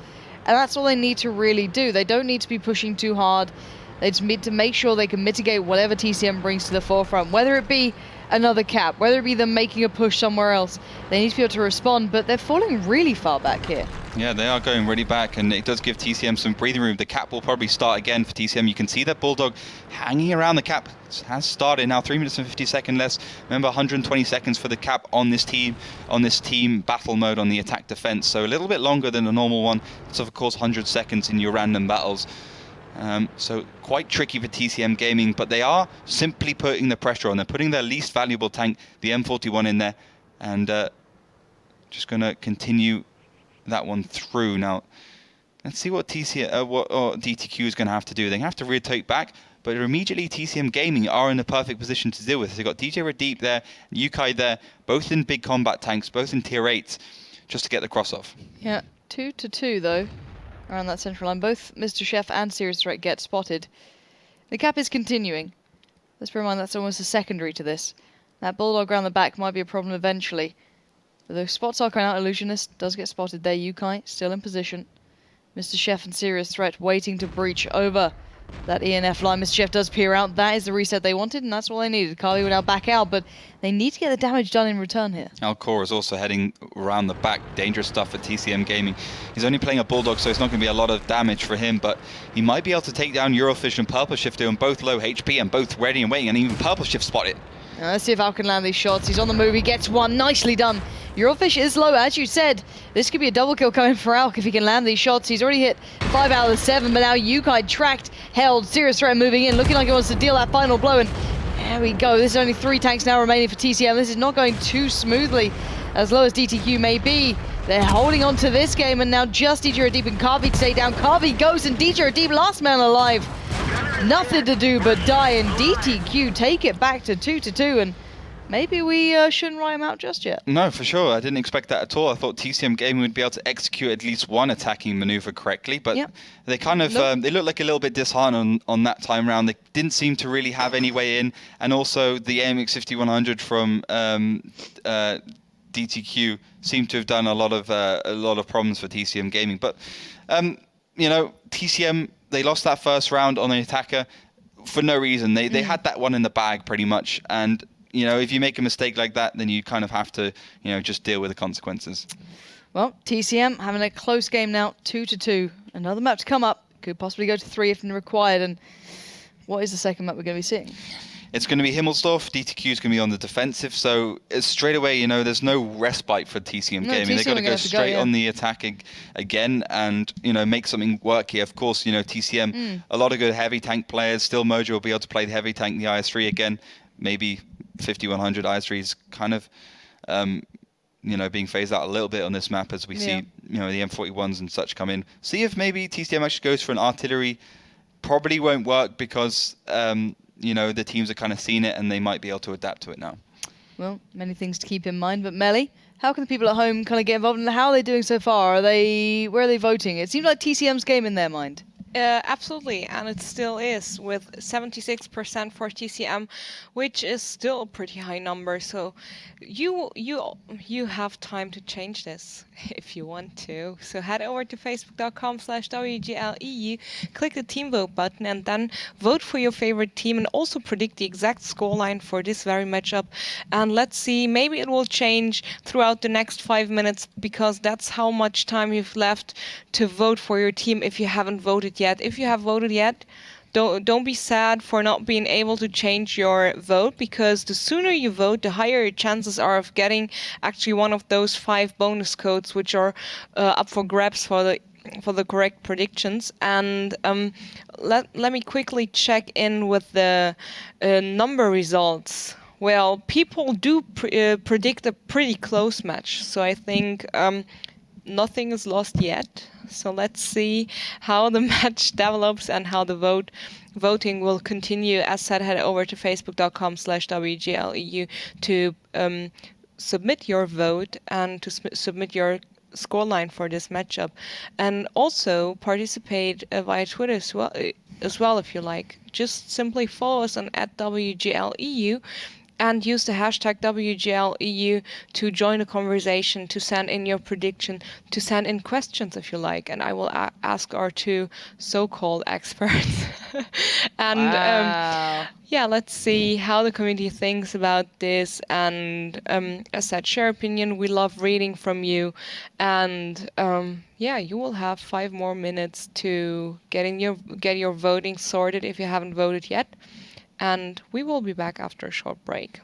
And that's all they need to really do. They don't need to be pushing too hard. They just need to make sure they can mitigate whatever TCM brings to the forefront. Whether it be another cap, whether it be them making a push somewhere else. They need to be able to respond, but they're falling really far back here. Yeah, they are going really back, and it does give TCM some breathing room. The cap will probably start again for TCM. You can see that Bulldog hanging around the cap. It has started now, 3 minutes and 50 seconds less. Remember, 120 seconds for the cap on this team battle mode on the attack defense. So a little bit longer than a normal one. It's of course 100 seconds in your random battles. So quite tricky for TCM Gaming, but they are simply putting the pressure on. They're putting their least valuable tank, the M41, in there, and just going to continue that one through. Now, let's see what DTQ is going to have to do. They have to retake back, but immediately TCM Gaming are in the perfect position to deal with it. They've got DJ Radeep there, Yukai there, both in big combat tanks, both in tier 8, just to get the cross off. Yeah, 2-2 though, around that central line. Both Mr. Chef and Serious Threat get spotted. The cap is continuing. Let's bear in mind that's almost a secondary to this. That Bulldog around the back might be a problem eventually. The spots are going out. Illusionist does get spotted there. Yukai still in position. Mr. Chef and Serious Threat waiting to breach over that ENF line. Mr. Chef does peer out. That is the reset they wanted, and that's all they needed. Carly will now back out, but they need to get the damage done in return here. Alcor is also heading around the back. Dangerous stuff for TCM Gaming. He's only playing a Bulldog, so it's not going to be a lot of damage for him, but he might be able to take down Eurofish and Purple Shift, doing both low HP and both ready and waiting, and even Purple Shift spotted. Now let's see if Al can land these shots. He's on the move. He gets one. Nicely done. Eurofish is low, as you said. This could be a double kill coming for Alk if he can land these shots. He's already hit 5 out of the 7, but now Yukai tracked, held. Serious Threat moving in, looking like he wants to deal that final blow. And there we go. This is only 3 tanks now remaining for TCM. This is not going too smoothly, as low as DTQ may be. They're holding on to this game, and now just DJ Radeep and Carvey to stay down. Carvey goes, and DJ Radeep, last man alive. Nothing to do but die, and DTQ take it back to 2-2, and maybe we shouldn't write him out just yet. No, for sure. I didn't expect that at all. I thought TCM Gaming would be able to execute at least one attacking maneuver correctly, but they kind of they looked like a little bit disheartened on that time round. They didn't seem to really have any way in, and also the AMX 5100 from DTQ seemed to have done a lot of problems for TCM Gaming. But you know, TCM, they lost that first round on the attacker for no reason. They had that one in the bag pretty much, and you know, if you make a mistake like that, then you kind of have to, you know, just deal with the consequences. Well, TCM having a close game now, 2-2. Another map to come up. Could possibly go to 3 if required. And what is the second map we're going to be seeing? It's going to be Himmelsdorf. DTQ is going to be on the defensive. So straight away, you know, there's no respite for TCM Gaming. They've got to go straight on the attack again and, you know, make something work here. Of course, you know, TCM, a lot of good heavy tank players. Still Mojo will be able to play the heavy tank, the IS-3 again. Maybe 5100 IS-3 is kind of, you know, being phased out a little bit on this map as we see, you know, the M41s and such come in. See if maybe TCM actually goes for an artillery. Probably won't work because, you know, the teams are kind of seen it and they might be able to adapt to it now. Well, many things to keep in mind, but Melly, how can the people at home kind of get involved and how are they doing so far? Where are they voting? It seems like TCM's game in their mind. Absolutely, and it still is, with 76% for TCM, which is still a pretty high number. So you have time to change this if you want to. So head over to facebook.com/WGLEU, click the team vote button, and then vote for your favorite team and also predict the exact scoreline for this very matchup. And let's see, maybe it will change throughout the next 5 minutes, because that's how much time you've left to vote for your team if you haven't voted yet. If you have voted yet, don't be sad for not being able to change your vote, because the sooner you vote, the higher your chances are of getting actually one of those 5 bonus codes, which are up for grabs for the correct predictions. And let me quickly check in with the number results. Well, people do predict a pretty close match, so I think nothing is lost yet. So let's see how the match develops and how the voting will continue. As said, head over to facebook.com/WGLEU to submit your vote and to submit your scoreline for this matchup, and also participate via Twitter as well if you like. Just simply follow us on @WGLEU and use the hashtag WGLEU to join the conversation, to send in your prediction, to send in questions if you like, and I will ask our two so-called experts. And Wow. yeah, let's see how the community thinks about this. And as said, share opinion. We love reading from you. And yeah, you will have 5 more minutes to get your voting sorted if you haven't voted yet. And we will be back after a short break.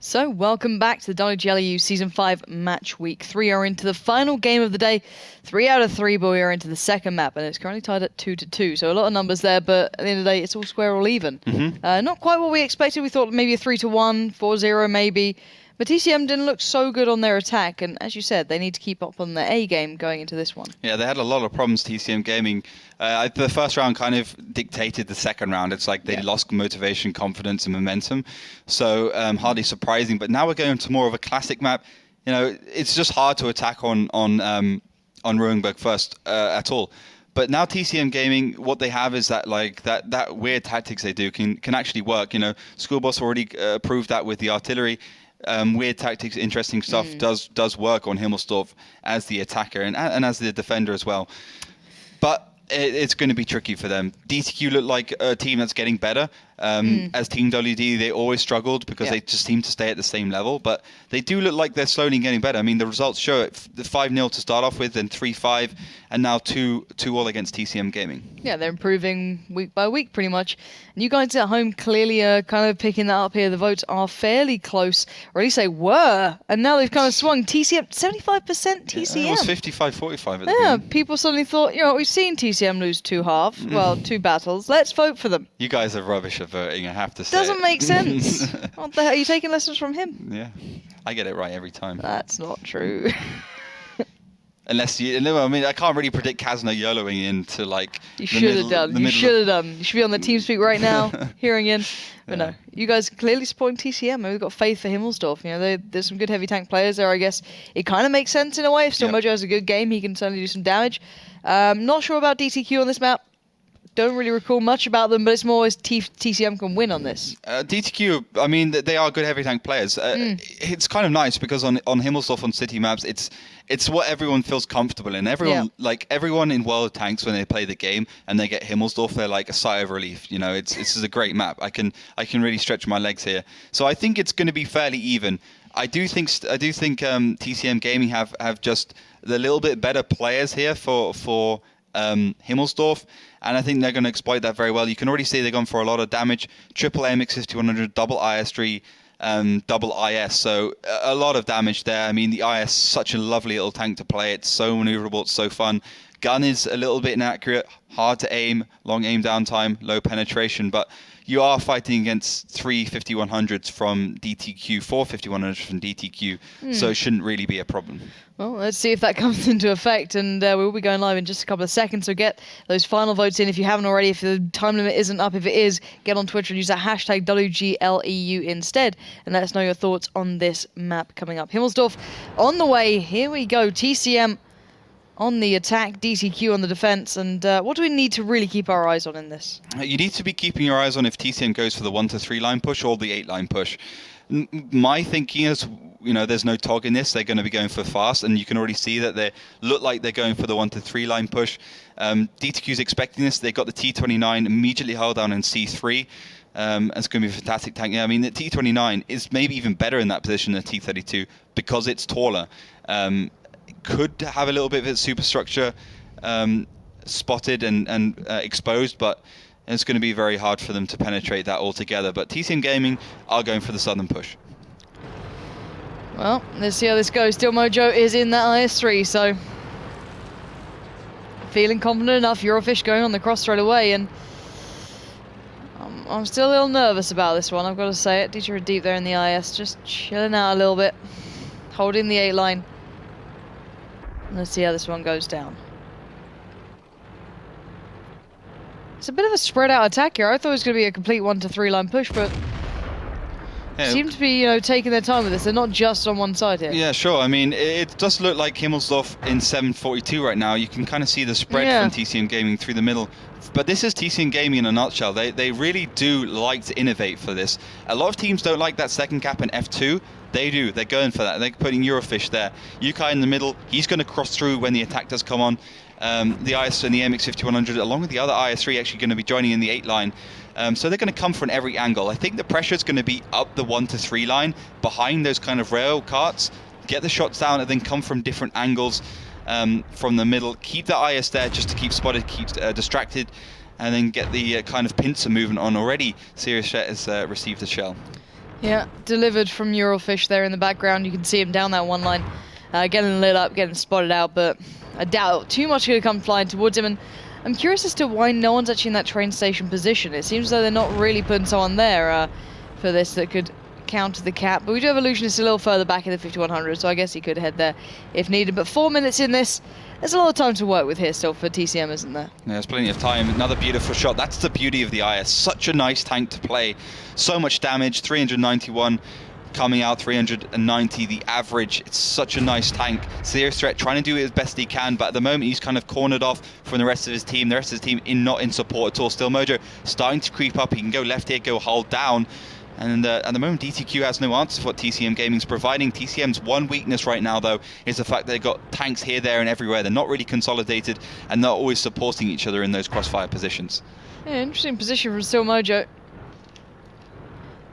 So, welcome back to the WGL Season 5 Match Week 3. Are into the final game of the day. 3 out of 3, but we are into the second map, and it's currently tied at 2-2. So, a lot of numbers there, but at the end of the day, it's all square or even. Not quite what we expected. We thought maybe a 3-1, 4-0 maybe. But TCM didn't look so good on their attack, and as you said, they need to keep up on their A game going into this one. Yeah, they had a lot of problems, TCM Gaming. The first round kind of dictated the second round. It's like they lost motivation, confidence, and momentum. So hardly surprising. But now we're going to more of a classic map. You know, it's just hard to attack on Ruinberg first at all. But now TCM Gaming, what they have is that that weird tactics they do can actually work. You know, Schoolboss already proved that with the artillery. Weird tactics, interesting stuff does work on Himmelsdorf as the attacker and as the defender as well. But it's going to be tricky for them. DTQ look like a team that's getting better. As Team WD, they always struggled because they just seem to stay at the same level. But they do look like they're slowly getting better. I mean, the results show it. The 5-0 to start off with, then 3-5, and now 2-2 against TCM Gaming. Yeah, they're improving week by week pretty much. And you guys at home clearly are kind of picking that up here. The votes are fairly close, or at least they were. And now they've kind of swung. TCM, 75% TCM. Yeah, it was 55-45 at the beginning. People suddenly thought, you know, we've seen TCM lose 2 halves. Well, 2 battles. Let's vote for them. You guys are rubbish at voting, I have to say. Doesn't make sense. What the hell? Are you taking lessons from him? Yeah, I get it right every time. That's not true. Unless you, I mean, I can't really predict Kazna YOLOing into like. You should have done. You should have done. You should be on the TeamSpeak right now, hearing in. But no, you guys clearly supporting TCM. We've got faith for Himmelsdorf. You know, there's some good heavy tank players there. I guess it kind of makes sense in a way. If Still Mojo has a good game, he can certainly do some damage. Not sure about DTQ on this map. Don't really recall much about them, but it's more as TCM can win on this. DTQ, I mean, they are good heavy tank players. It's kind of nice because on Himmelsdorf on city maps, it's what everyone feels comfortable in. Everyone in World Tanks, when they play the game and they get Himmelsdorf, they're like a sigh of relief. You know, this is a great map. I can really stretch my legs here. So I think it's going to be fairly even. I do think TCM Gaming have just the little bit better players here for Himmelsdorf, and I think they're going to exploit that very well. You can already see they've gone for a lot of damage. Triple AMX5100, double IS3, double IS, so a lot of damage there. I mean, the IS is such a lovely little tank to play. It's so maneuverable, it's so fun. Gun is a little bit inaccurate, hard to aim, long aim down time, low penetration, but you are fighting against 3 5100s from DTQ, 4 5100s from DTQ, so it shouldn't really be a problem. Well, let's see if that comes into effect, and we'll be going live in just a couple of seconds, so get those final votes in if you haven't already. If the time limit isn't up, if it is, get on Twitter and use that hashtag WGLEU instead, and let us know your thoughts on this map coming up. Himmelsdorf on the way, here we go, TCM on the attack, DTQ on the defense, and what do we need to really keep our eyes on in this? You need to be keeping your eyes on if TCM goes for the 1 to 3 line push or the 8 line push. My thinking is, you know, there's no TOG in this. They're going to be going for fast, and you can already see that they look like they're going for the 1 to 3 line push. DTQ's expecting this. They got the T29 immediately held down in C3. It's going to be a fantastic tank. Yeah, I mean, the T29 is maybe even better in that position than the T32 because it's taller. Could have a little bit of its superstructure spotted and exposed, but it's going to be very hard for them to penetrate that altogether. But TCM Gaming are going for the southern push. Well, let's see how this goes. Still Mojo is in that IS3, so feeling confident enough. Eurofish going on the cross straight away, and I'm still a little nervous about this one, I've got to say it. DJ deep there in the IS, just chilling out a little bit, holding the 8 line. Let's see how this one goes down. It's a bit of a spread out attack here. I thought it was going to be a complete 1 to 3 line push, but seem to be, you know, taking their time with this. They're not just on one side here. Yeah, sure. I mean, it does look like Himmelsdorf in 742 right now. You can kind of see the spread from TCM Gaming through the middle. But this is TCM Gaming in a nutshell. They really do like to innovate for this. A lot of teams don't like that second cap in F2. They do. They're going for that. They're putting Eurofish there. Yukai in the middle. He's going to cross through when the attack does come on. The IS and the MX5100, along with the other IS3, actually going to be joining in the 8 line. So they're going to come from every angle. I think the pressure is going to be up the 1 to 3 line, behind those kind of rail carts, get the shots down, and then come from different angles from the middle. Keep the IS there just to keep spotted, keep distracted, and then get the kind of pincer movement on already. Serious Shet has received a shell. Yeah, delivered from Eurofish there in the background. You can see him down that one line, getting lit up, getting spotted out, but I doubt too much could come flying towards him. And I'm curious as to why no one's actually in that train station position. It seems as though they're not really putting someone there for this that could counter the cap. But we do have Illusionist a little further back in the 5100, so I guess he could head there if needed. But 4 minutes in this, there's a lot of time to work with here still for TCM, isn't there? Yeah, there's plenty of time. Another beautiful shot. That's the beauty of the IS. Such a nice tank to play. So much damage, 391 coming out, 390 the average. It's such a nice tank. Serious threat, trying to do it as best he can, but at the moment he's kind of cornered off from the rest of his team. The rest of his team not in support at all. Still Mojo starting to creep up. He can go left here, go hull down. And at the moment, DTQ has no answer for what TCM Gaming's providing. TCM's one weakness right now, though, is the fact they've got tanks here, there, and everywhere. They're not really consolidated, and not always supporting each other in those crossfire positions. Yeah, interesting position from Still Mojo.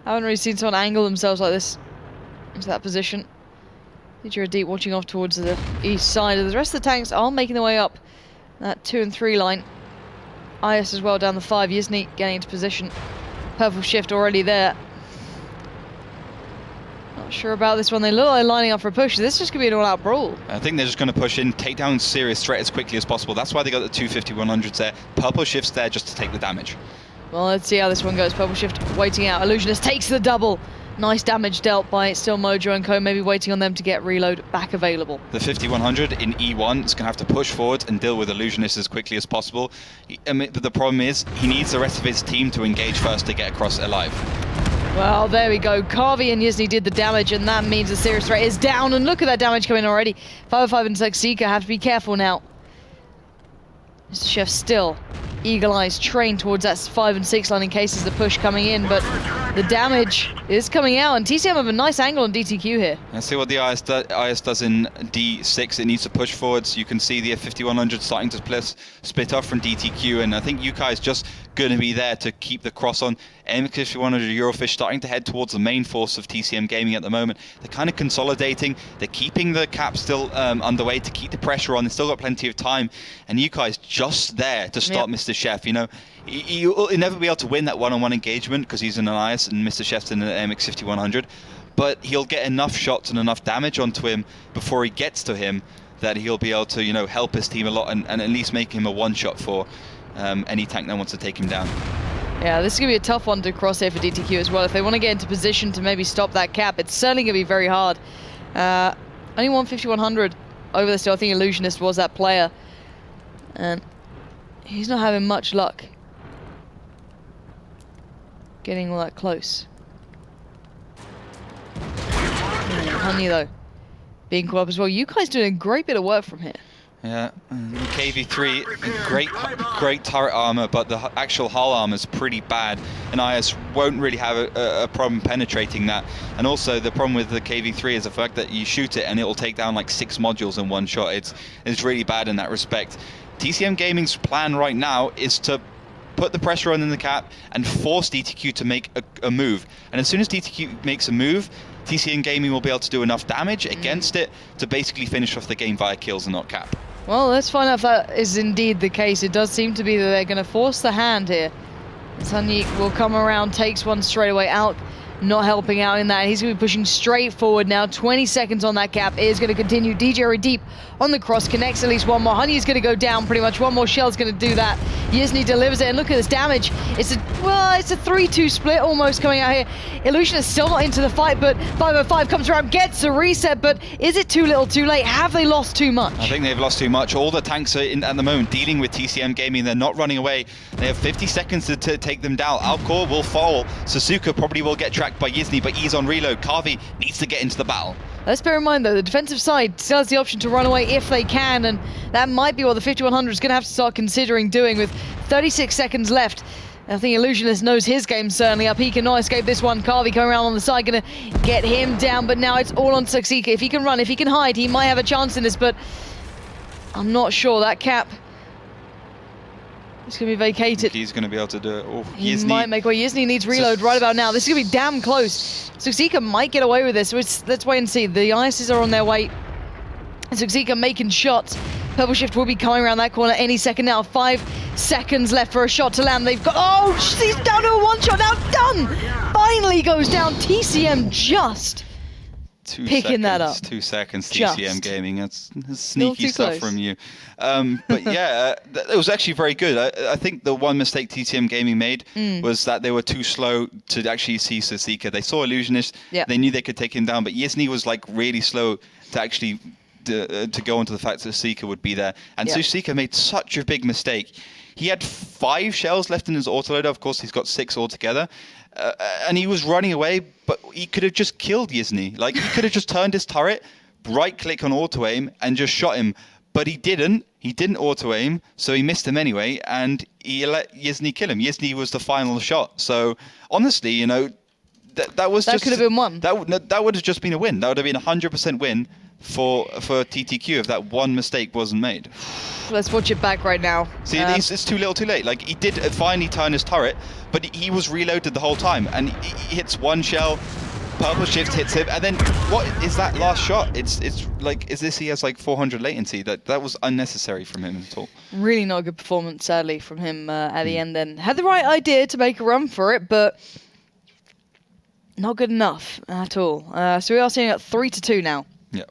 I haven't really seen someone angle themselves like this into that position. You're deep watching off towards the east side. The rest of the tanks are making their way up that 2 and 3 line. IS as well down the 5. Yizny getting into position. Purple shift already there. Not sure about this one. They look like they're lining up for a push. This is just going to be an all-out brawl. I think they're just going to push in, take down serious threat as quickly as possible. That's why they got the 250-100s there. Purple shift's there just to take the damage. Well, let's see how this one goes. Purple shift waiting out. Illusionist takes the double. Nice damage dealt by Still Mojo and co. Maybe waiting on them to get reload back available. The 50-100 in E1 is going to have to push forward and deal with Illusionist as quickly as possible. But the problem is he needs the rest of his team to engage first to get across alive. Well, there we go. Carvey and Yizny did the damage, and that means the serious threat is down. And look at that damage coming already. 505 and Saxika have to be careful now. Mr. Chef still eagle eyes trained towards that 5 and 6 line in case there's the push coming in, but the damage is coming out, and TCM have a nice angle on DTQ here. Let's see what the IS does in D6. It needs to push forwards. You can see the 5100 starting to split off from DTQ, and I think Yukai is just going to be there to keep the cross on. M5100 Eurofish starting to head towards the main force of TCM Gaming at the moment. They're kind of consolidating. They're keeping the cap still underway to keep the pressure on. They've still got plenty of time, and Yukai is just there to stop Mr. Chef. You know, he'll never be able to win that one-on-one engagement because he's in an IS and Mr. Chef's in an MX 5100, but he'll get enough shots and enough damage onto him before he gets to him that he'll be able to, you know, help his team a lot and at least make him a one-shot for any tank that wants to take him down. Yeah, this is going to be a tough one to cross here for DTQ as well. If they want to get into position to maybe stop that cap, it's certainly going to be very hard. Only 150-100 over there still. I think Illusionist was that player, and he's not having much luck getting all that close. Honey though, being caught up as well. You guys doing a great bit of work from here. Yeah, KV3, great turret armor, but the actual hull armor is pretty bad, and IS won't really have a problem penetrating that. And also the problem with the KV3 is the fact that you shoot it and it will take down like 6 modules in one shot. It's really bad in that respect. TCM Gaming's plan right now is to put the pressure on in the cap and force DTQ to make a move. And as soon as DTQ makes a move, TCM Gaming will be able to do enough damage against it to basically finish off the game via kills and not cap. Well, let's find out if that is indeed the case. It does seem to be that they're going to force the hand here. Sunyeek will come around, takes one straight away out. Not helping out in that. He's going to be pushing straight forward now. 20 seconds on that cap. It is going to continue. DJ deep on the cross. Connects at least one more. Honey is going to go down pretty much. One more shell's going to do that. Yizny delivers it. And look at this damage. It's a 3-2 split almost coming out here. Illusion is still not into the fight, but 505 comes around, gets a reset. But is it too little too late? Have they lost too much? I think they've lost too much. All the tanks are at the moment dealing with TCM Gaming. They're not running away. They have 50 seconds to take them down. Alcor will fall. Sasuke probably will get tracked by Yizny, but he's on reload. Carvey needs to get into the battle. Let's bear in mind though, the defensive side still has the option to run away if they can, and that might be what the 5100 is going to have to start considering doing with 36 seconds left. I think Illusionist knows his game's certainly up. He cannot escape this one. Carvey coming around on the side, going to get him down, but now it's all on Saxika. If he can run, if he can hide, he might have a chance in this, but I'm not sure. That cap is going to be vacated. He's going to be able to do it. Oh, he might make way. Yizny needs reload right about now. This is going to be damn close. Saxika might get away with this. Let's wait and see. The ISs are on their way. Saxika making shots. Purple Shift will be coming around that corner any second now. 5 seconds left for a shot to land. They've got... Oh, he's down to a one shot now. Done! Finally! finally goes down. TCM just picking that up. 2 seconds, Just. TCM Gaming. That's sneaky too stuff close. from you. But yeah, it was actually very good. I think the one mistake TCM Gaming made was that they were too slow to actually see Sasika. They saw Illusionist. Yeah. They knew they could take him down, but Yizny was like really slow to actually to go into the fact that Sasika would be there. And Yeah. Sasika made such a big mistake. He had 5 shells left in his autoloader. Of course, he's got 6 altogether. And he was running away, but he could have just killed Yizny. Like, he could have just turned his turret, right-click on auto-aim, and just shot him. But he didn't. He didn't auto-aim, so he missed him anyway, and he let Yizny kill him. Yizny was the final shot. So, honestly, you know, that was That just... could have been one. That would have just been a win. That would have been a 100% win for TTQ if that one mistake wasn't made. Let's watch it back right now. See, it's too little too late. Like, he did finally turn his turret, but he was reloaded the whole time, and he hits one shell, purple shift hits him, and then what is that last shot? It's like, he has like 400 latency. That was unnecessary from him at all. Really not a good performance, sadly, from him at the end then. Had the right idea to make a run for it, but not good enough at all. So we are seeing at 3-2 now. Yeah.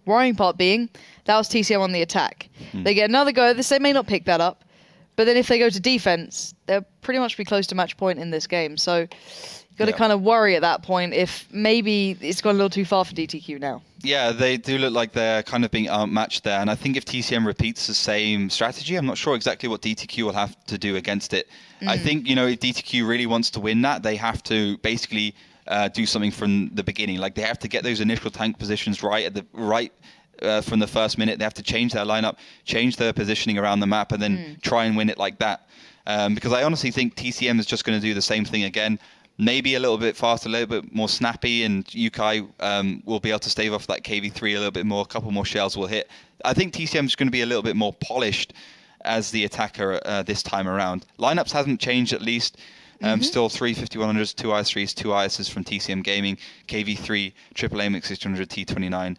Worrying part being, that was TCM on the attack. They get another go at this. They may not pick that up, but then if they go to defense, they'll pretty much be close to match point in this game. So you've got to kind of worry at that point if maybe it's gone a little too far for DTQ now. Yeah, they do look like they're kind of being outmatched there. And I think if TCM repeats the same strategy, I'm not sure exactly what DTQ will have to do against it. I think, you know, if DTQ really wants to win that, they have to basically do something from the beginning. Like, they have to get those initial tank positions right at the from the first minute. They have to change their lineup, change their positioning around the map, and then try and win it like that. Because I honestly think TCM is just going to do the same thing again. Maybe a little bit faster, a little bit more snappy, and Yukai will be able to stave off that KV3 a little bit more. A couple more shells will hit. I think TCM is going to be a little bit more polished as the attacker this time around. Lineups hasn't changed, at least. Still 3 5100s, 2 IS3s, 2 ISs from TCM Gaming, KV3, triple AMX 600 T29,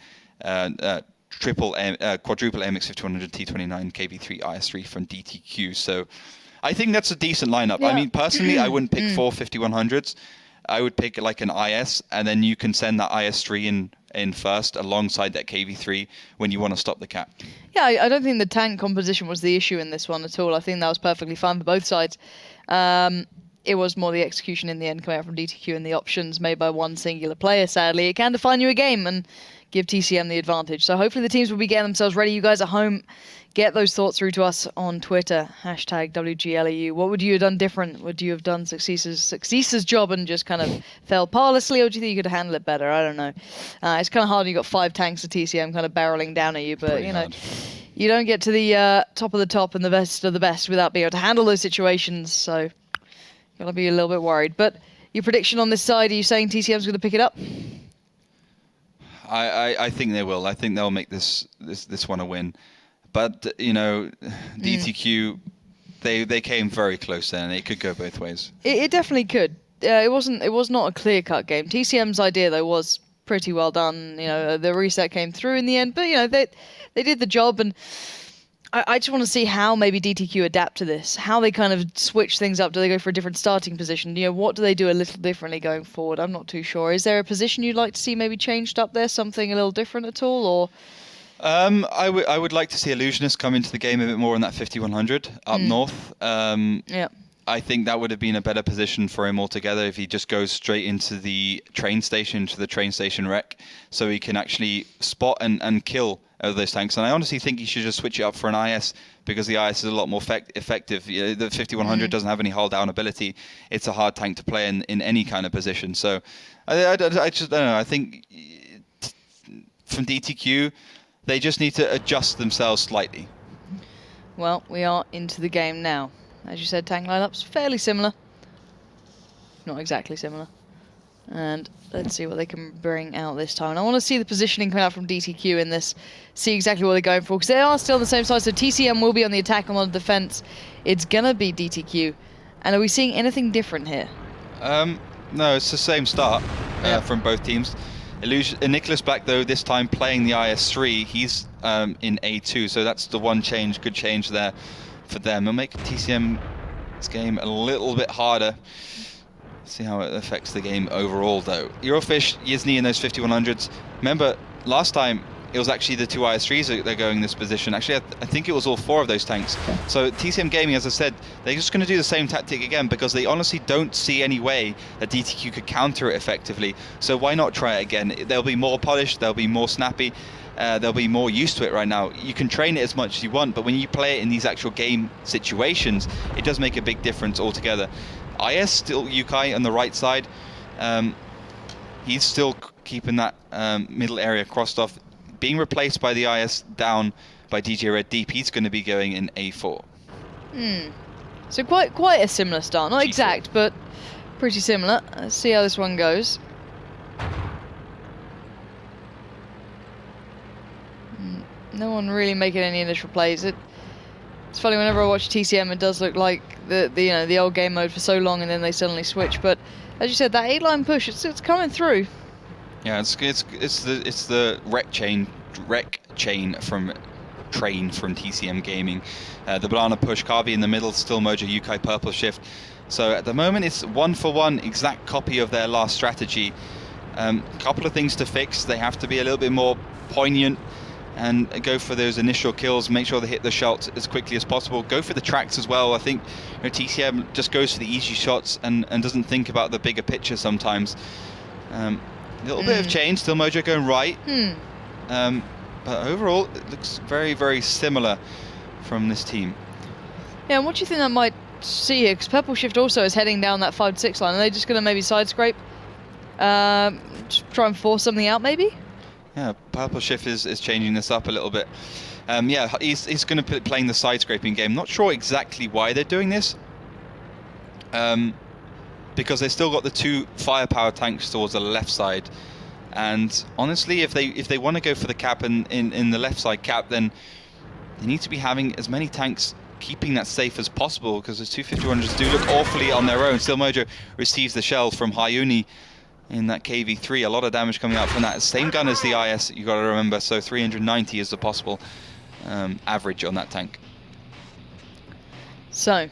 quadruple AMX 5100 T29, KV3 IS3 from DTQ. So I think that's a decent lineup. Yeah. I mean, personally, I wouldn't pick 4 5100s. I would pick like an IS, and then you can send that IS3 in first alongside that KV3 when you want to stop the cap. Yeah, I don't think the tank composition was the issue in this one at all. I think that was perfectly fine for both sides. It was more the execution in the end coming out from DTQ and the options made by one singular player, sadly. It can define you a game and give TCM the advantage. So hopefully the teams will be getting themselves ready. You guys at home, get those thoughts through to us on Twitter, hashtag WGLEU. What would you have done different? Would you have done Successor's job and just kind of fell parlously, or do you think you could handle it better? I don't know. It's kind of hard when you've got 5 tanks of TCM kind of barreling down at you, but Pretty you know, hard. you don't get to the top of the top and the best of the best without being able to handle those situations, so gotta be a little bit worried. But your prediction on this side, are you saying TCM's going to pick it up? I think they will. I think they'll make this one a win. But, you know, DTQ, they came very close there, and it could go both ways. It definitely could. It was not a clear-cut game. TCM's idea, though, was pretty well done. You know, the reset came through in the end, but, you know, they did the job, and I just want to see how maybe DTQ adapt to this, how they kind of switch things up. Do they go for a different starting position? You know, what do they do a little differently going forward? I'm not too sure. Is there a position you'd like to see maybe changed up there, something a little different at all, or? I would like to see Illusionist come into the game a bit more in that 5100 up north. Yeah. I think that would have been a better position for him altogether if he just goes straight into the train station, wreck, so he can actually spot and kill those tanks. And I honestly think he should just switch it up for an IS, because the IS is a lot more effective. You know, the 5100 doesn't have any hull down ability. It's a hard tank to play in any kind of position. So I just don't know. I think from DTQ, they just need to adjust themselves slightly. Well, we are into the game now. As you said, tank lineups fairly similar. Not exactly similar. And let's see what they can bring out this time. And I want to see the positioning coming out from DTQ in this, see exactly what they're going for, because they are still on the same side. So TCM will be on the attack and on the defense. It's going to be DTQ. And are we seeing anything different here? No, it's the same start from both teams. Nicholas Black, though, this time playing the IS3, he's in A2, so that's the one good change there for them. It'll make TCM's game a little bit harder. See how it affects the game overall, though. Eurofish, Yizny in those 5100s. Remember, last time it was actually the two IS3s that are going in this position. Actually, I think it was all 4 of those tanks. So TCM Gaming, as I said, they're just going to do the same tactic again because they honestly don't see any way that DTQ could counter it effectively. So why not try it again? They'll be more polished, they'll be more snappy, they'll be more used to it right now. You can train it as much as you want, but when you play it in these actual game situations, it does make a big difference altogether. IS still Yukai on the right side. He's still keeping that middle area crossed off. Being replaced by the IS down by DJ Red Deep, he's going to be going in A4. So quite a similar start. Not G4. exact, but pretty similar. Let's see how this one goes. No one really making any initial plays. It's funny, whenever I watch TCM, it does look like the old game mode for so long, and then they suddenly switch. But as you said, that 8-line push, it's coming through. Yeah, it's the rec chain from TCM Gaming. The banana push, Kavi in the middle, still Mojo, Yukai purple shift. So at the moment it's 1-for-1 exact copy of their last strategy. Couple of things to fix. They have to be a little bit more poignant and go for those initial kills, make sure they hit the shots as quickly as possible. Go for the tracks as well. I think TCM just goes for the easy shots and doesn't think about the bigger picture sometimes. A little bit of change, still Mojo going right. But overall, it looks very, very similar from this team. Yeah, and what do you think that might see here? Because Purple Shift also is heading down that 5-6 line. Are they just going to maybe side scrape? Just try and force something out, maybe? Yeah, Purple Shift is changing this up a little bit. Yeah, he's going to be playing the side scraping game. Not sure exactly why they're doing this. Because they still got the 2 firepower tanks towards the left side, and honestly, if they want to go for the cap in the left side cap, then they need to be having as many tanks keeping that safe as possible, because those 250-100s do look awfully on their own. Still Mojo receives the shell from Hyuni in that KV3. A lot of damage coming out from that. Same gun as the IS, you got to remember. So 390 is the possible average on that tank. So,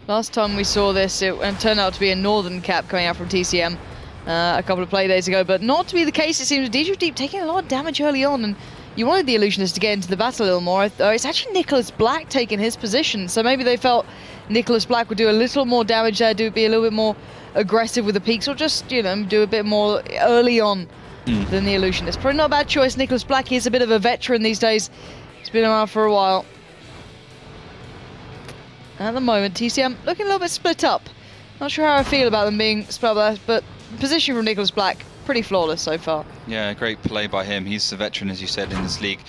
last time we saw this, it turned out to be a northern cap coming out from TCM a couple of play days ago, but not to be the case. It seems DJ Deep taking a lot of damage early on, and you wanted the Illusionist to get into the battle a little more. It's actually Nicholas Black taking his position, so maybe they felt Nicholas Black would do a little more damage there, be a little bit more aggressive with the peaks, or just, do a bit more early on than the Illusionist. Probably not a bad choice. Nicholas Black is a bit of a veteran these days. He's been around for a while. At the moment, TCM looking a little bit split up. Not sure how I feel about them being split up, but position from Nicholas Black, pretty flawless so far. Yeah, great play by him. He's a veteran, as you said, in this league.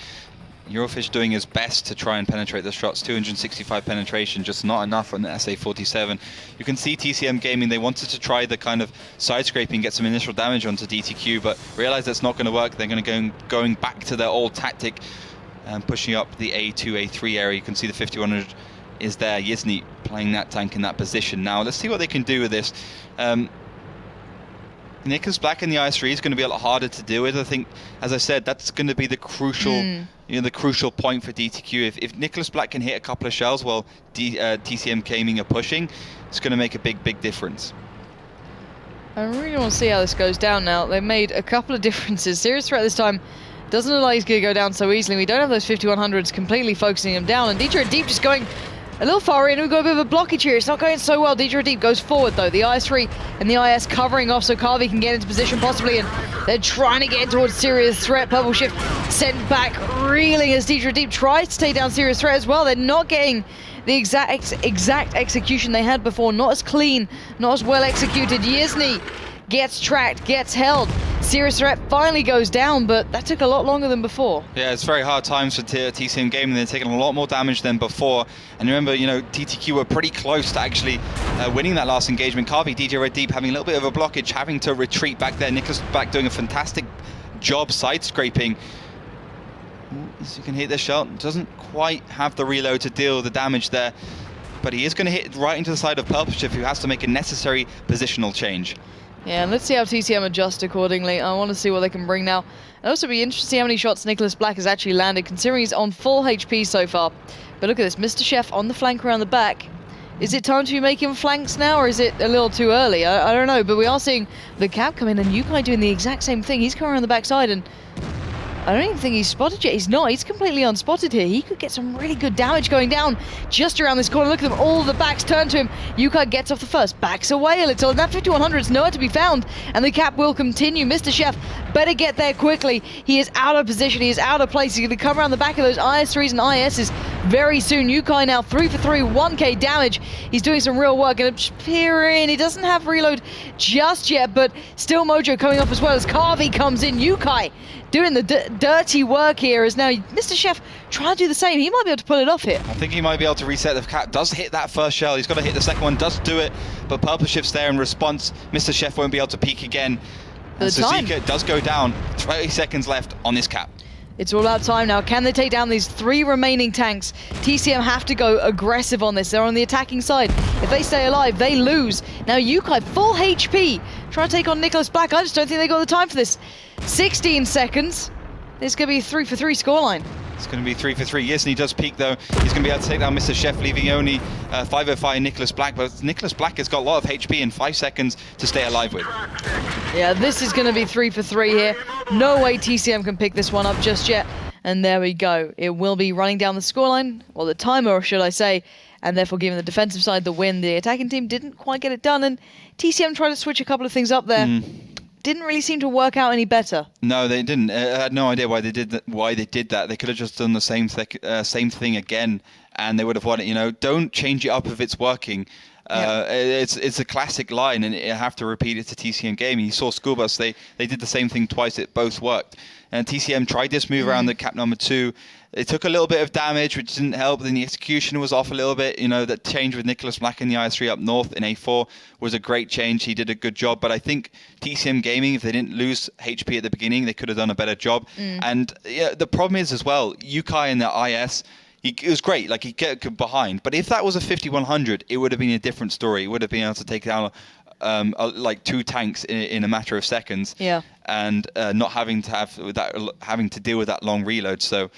Eurofish doing his best to try and penetrate the shots. 265 penetration, just not enough on the SA-47. You can see TCM Gaming, they wanted to try the kind of side scraping, get some initial damage onto DTQ, but realized that's not going to work. They're going to going back to their old tactic and pushing up the A2, A3 area. You can see the 5100 is there. Yizny playing that tank in that position. Now let's see what they can do with this. Nicholas Black in the IS3 is going to be a lot harder to deal with. I think, as I said, that's going to be the crucial, the crucial point for DTQ. If Nicholas Black can hit a couple of shells while TCM Gaming are pushing, it's going to make a big difference. I really want to see how this goes down now. They've made a couple of differences. Serious Threat this time doesn't look like he's going to go down so easily. We don't have those 5100s completely focusing him down, and DJ Deep just going a little far in. We've got a bit of a blockage here. It's not going so well. DJ Deep goes forward though. The IS3 and the IS covering off so Kavi can get into position possibly, and they're trying to get towards Serious Threat. Purple Shift sent back reeling as DJ Deep tries to take down Serious Threat as well. They're not getting the exact execution they had before. Not as clean, not as well executed. Yizny gets tracked, gets held. Serious Threat finally goes down, but that took a lot longer than before. Yeah, it's very hard times for TCM Gaming. They're taking a lot more damage than before. And remember, DTQ were pretty close to actually winning that last engagement. Kavi, DJ Red Deep having a little bit of a blockage, having to retreat back there. Nicholas Black doing a fantastic job side scraping. As you can hit the shot, doesn't quite have the reload to deal with the damage there. But he is going to hit right into the side of Purple Shift, who has to make a necessary positional change. Yeah, and let's see how TCM adjust accordingly. I want to see what they can bring now. It'll also be interesting to see how many shots Nicholas Black has actually landed, considering he's on full HP so far. But look at this, Mr. Chef on the flank around the back. Is it time to be making flanks now, or is it a little too early? I don't know, but we are seeing the Cap come in and Yukai doing the exact same thing. He's coming around the backside, and I don't even think he's spotted yet. He's not. He's completely unspotted here. He could get some really good damage going down just around this corner. Look at them. All the backs turn to him. Yukai gets off the first. Backs away a little. And that 5100 is nowhere to be found. And the Cap will continue. Mr. Chef better get there quickly. He is out of position. He is out of place. He's going to come around the back of those IS-3s and ISs very soon. Yukai now 3 for 3, 1k damage. He's doing some real work. And peer in. He doesn't have reload just yet, but still Mojo coming off as well as Carvey comes in. Yukai doing the dirty work here as now Mr. Chef trying to do the same. He might be able to pull it off here. I think he might be able to reset. The Cap does hit that first shell. He's got to hit the second one, does do it, but Purple Shift's there in response. Mr. Chef won't be able to peek again. And Suzuka does go down. 30 seconds left on this Cap. It's all about time now. Can they take down these 3 remaining tanks? TCM have to go aggressive on this. They're on the attacking side. If they stay alive, they lose. Now Yukai, full HP, trying to take on Nicholas Black. I just don't think they got the time for this. 16 seconds. This is going to be a 3 for 3 scoreline. It's going to be 3 for 3. Yes, and he does peak though. He's going to be able to take down Mr. Chef, leaving only 505 Nicholas Black. But Nicholas Black has got a lot of HP and 5 seconds to stay alive with. Yeah, this is going to be 3 for 3 here. No way TCM can pick this one up just yet. And there we go. It will be running down the scoreline, or the timer, should I say, and therefore giving the defensive side the win. The attacking team didn't quite get it done, and TCM tried to switch a couple of things up there. Didn't really seem to work out any better. No, they didn't. I had no idea why they did that. They could have just done the same thing again, and they would have won it. You know, don't change it up if it's working. It's a classic line, and you have to repeat it to TCM Gaming. You saw School Bus; they did the same thing twice. It both worked. And TCM tried this move around the Cap number 2. It took a little bit of damage, which didn't help. Then the execution was off a little bit. You know, that change with Nicholas Black in the IS-3 up north in A4 was a great change. He did a good job. But I think TCM Gaming, if they didn't lose HP at the beginning, they could have done a better job. And the problem is as well, Yukai in the IS, it was great. Like, he get behind. But if that was a 5100, it would have been a different story. It would have been able to take down like 2 tanks in a matter of seconds. Yeah. And not having to deal with that long reload. So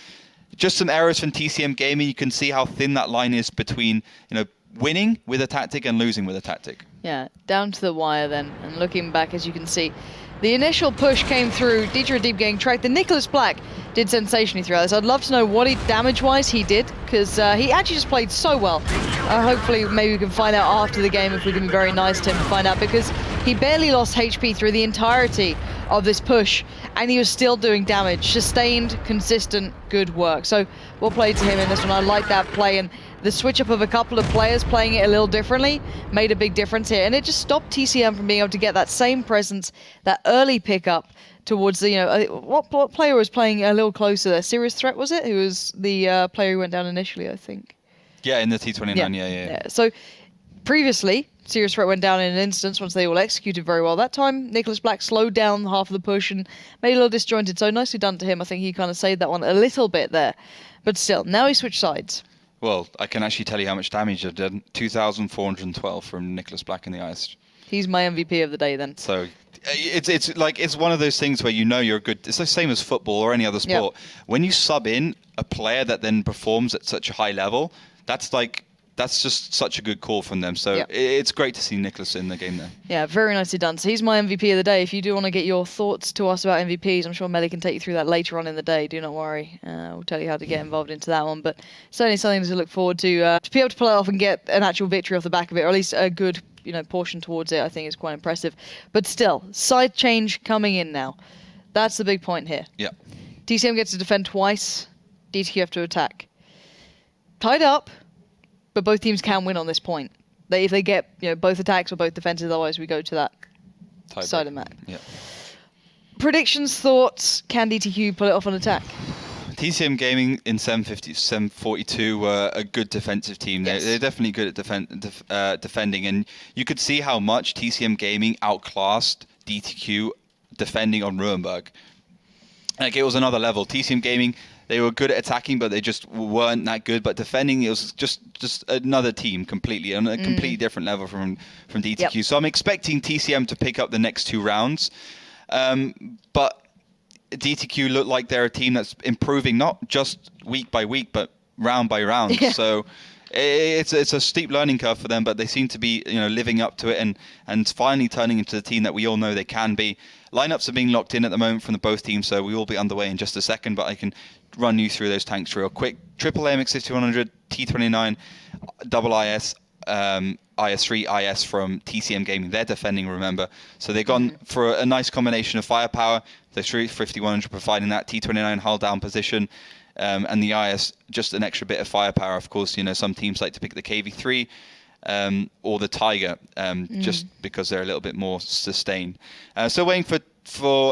just some errors from TCM Gaming. You can see how thin that line is between, you know, winning with a tactic and losing with a tactic. Yeah, down to the wire then. And looking back, as you can see, the initial push came through. Dieter Deep getting tracked. The Nicholas Black did sensationally throughout this. I'd love to know what damage-wise he did, because he actually just played so well. Hopefully, maybe we can find out after the game if we can be very nice to him to find out, because he barely lost HP through the entirety of this push, and he was still doing damage. Sustained, consistent, good work. So, well played to him in this one. I like that play, and the switch up of a couple of players playing it a little differently made a big difference here, and it just stopped TCM from being able to get that same presence, that early pickup towards the, you know, what player was playing a little closer there? Serious Threat, was it? Who was the player who went down initially, I think. Yeah, in the T29, yeah. So previously, Serious Threat went down in an instance once they all executed very well. That time, Nicholas Black slowed down half of the push and made it a little disjointed, so nicely done to him. I think he kind of saved that one a little bit there. But still, now he switched sides. Well, I can actually tell you how much damage I've done. 2,412 from Nicholas Black in the ice. He's my MVP of the day then. So it's one of those things where you know you're good. It's the same as football or any other sport. Yep. When you sub in a player that then performs at such a high level, that's just such a good call from them. So it's great to see Nicholas in the game there. Yeah, very nicely done. So he's my MVP of the day. If you do want to get your thoughts to us about MVPs, I'm sure Melly can take you through that later on in the day. Do not worry. We'll tell you how to get involved into that one. But certainly something to look forward to be able to pull it off and get an actual victory off the back of it, or at least a good, you know, portion towards it. I think is quite impressive. But still, side change coming in now. That's the big point here. Yeah. TCM gets to defend twice. DTQ have to attack. Tied up. But both teams can win on this point. If they get, you know, both attacks or both defenses, otherwise we go to that side of the map. Yeah. Predictions, thoughts, can DTQ pull it off on attack? TCM Gaming in 742 were a good defensive team. Yes. They're definitely good at defending, and you could see how much TCM Gaming outclassed DTQ defending on Ruinberg. Like, it was another level. TCM Gaming, they were good at attacking, but they just weren't that good. But defending, it was just another team completely, on a completely different level from DTQ. Yep. So I'm expecting TCM to pick up the next 2 rounds. But DTQ look like they're a team that's improving, not just week by week, but round by round. Yeah. So it's a steep learning curve for them, but they seem to be living up to it and finally turning into the team that we all know they can be. Lineups are being locked in at the moment from the both teams, so we will be underway in just a second, but I can run you through those tanks real quick. Triple AMX 6100, T29, double IS, IS3, IS from TCM Gaming. They're defending, remember. So they've gone for a nice combination of firepower. The 5100 providing that T29 hull down position, and the IS just an extra bit of firepower. Of course, some teams like to pick the KV3 or the Tiger just because they're a little bit more sustained. So waiting for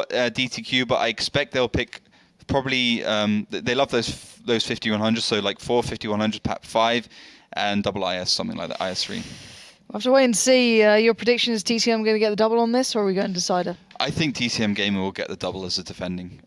DTQ, but I expect they'll pick probably they love those 5100s, so like 4 5100s, PAP 5, and double IS, something like that, IS3. We'll have to wait and see. Your prediction is TCM going to get the double on this, or are we going decider? I think TCM Gaming will get the double as a defending.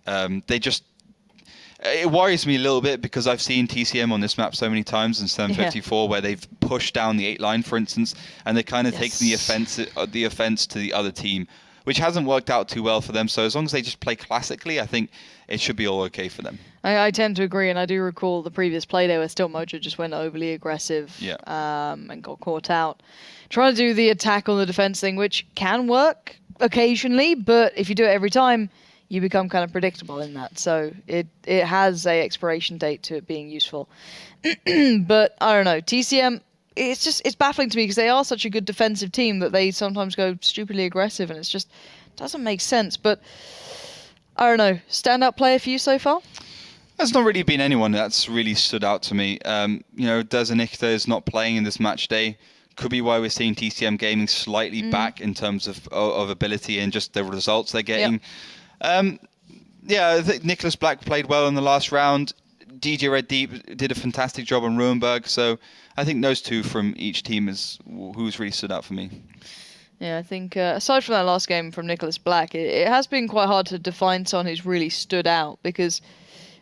It worries me a little bit because I've seen TCM on this map so many times in 754 where they've pushed down the 8 line, for instance, and they kind of take the offense to the other team, which hasn't worked out too well for them. So as long as they just play classically, I think it should be all okay for them. I tend to agree, and I do recall the previous play day where Still Mojo just went overly aggressive and got caught out. Trying to do the attack on the defense thing, which can work occasionally, but if you do it every time, you become kind of predictable in that. So it has a expiration date to it being useful. But I don't know, TCM, it's baffling to me because they are such a good defensive team that they sometimes go stupidly aggressive, and it's just doesn't make sense. But I don't know, standout player for you so far? There's not really been anyone that's really stood out to me. Dezanikta is not playing in this match day. Could be why we're seeing TCM Gaming slightly back in terms of ability and just the results they're getting. Yep. I think Nicholas Black played well in the last round. DJ Red Deep did a fantastic job on Ruinberg. So I think those two from each team is who's really stood out for me. Yeah, I think aside from that last game from Nicholas Black, it has been quite hard to define someone who's really stood out because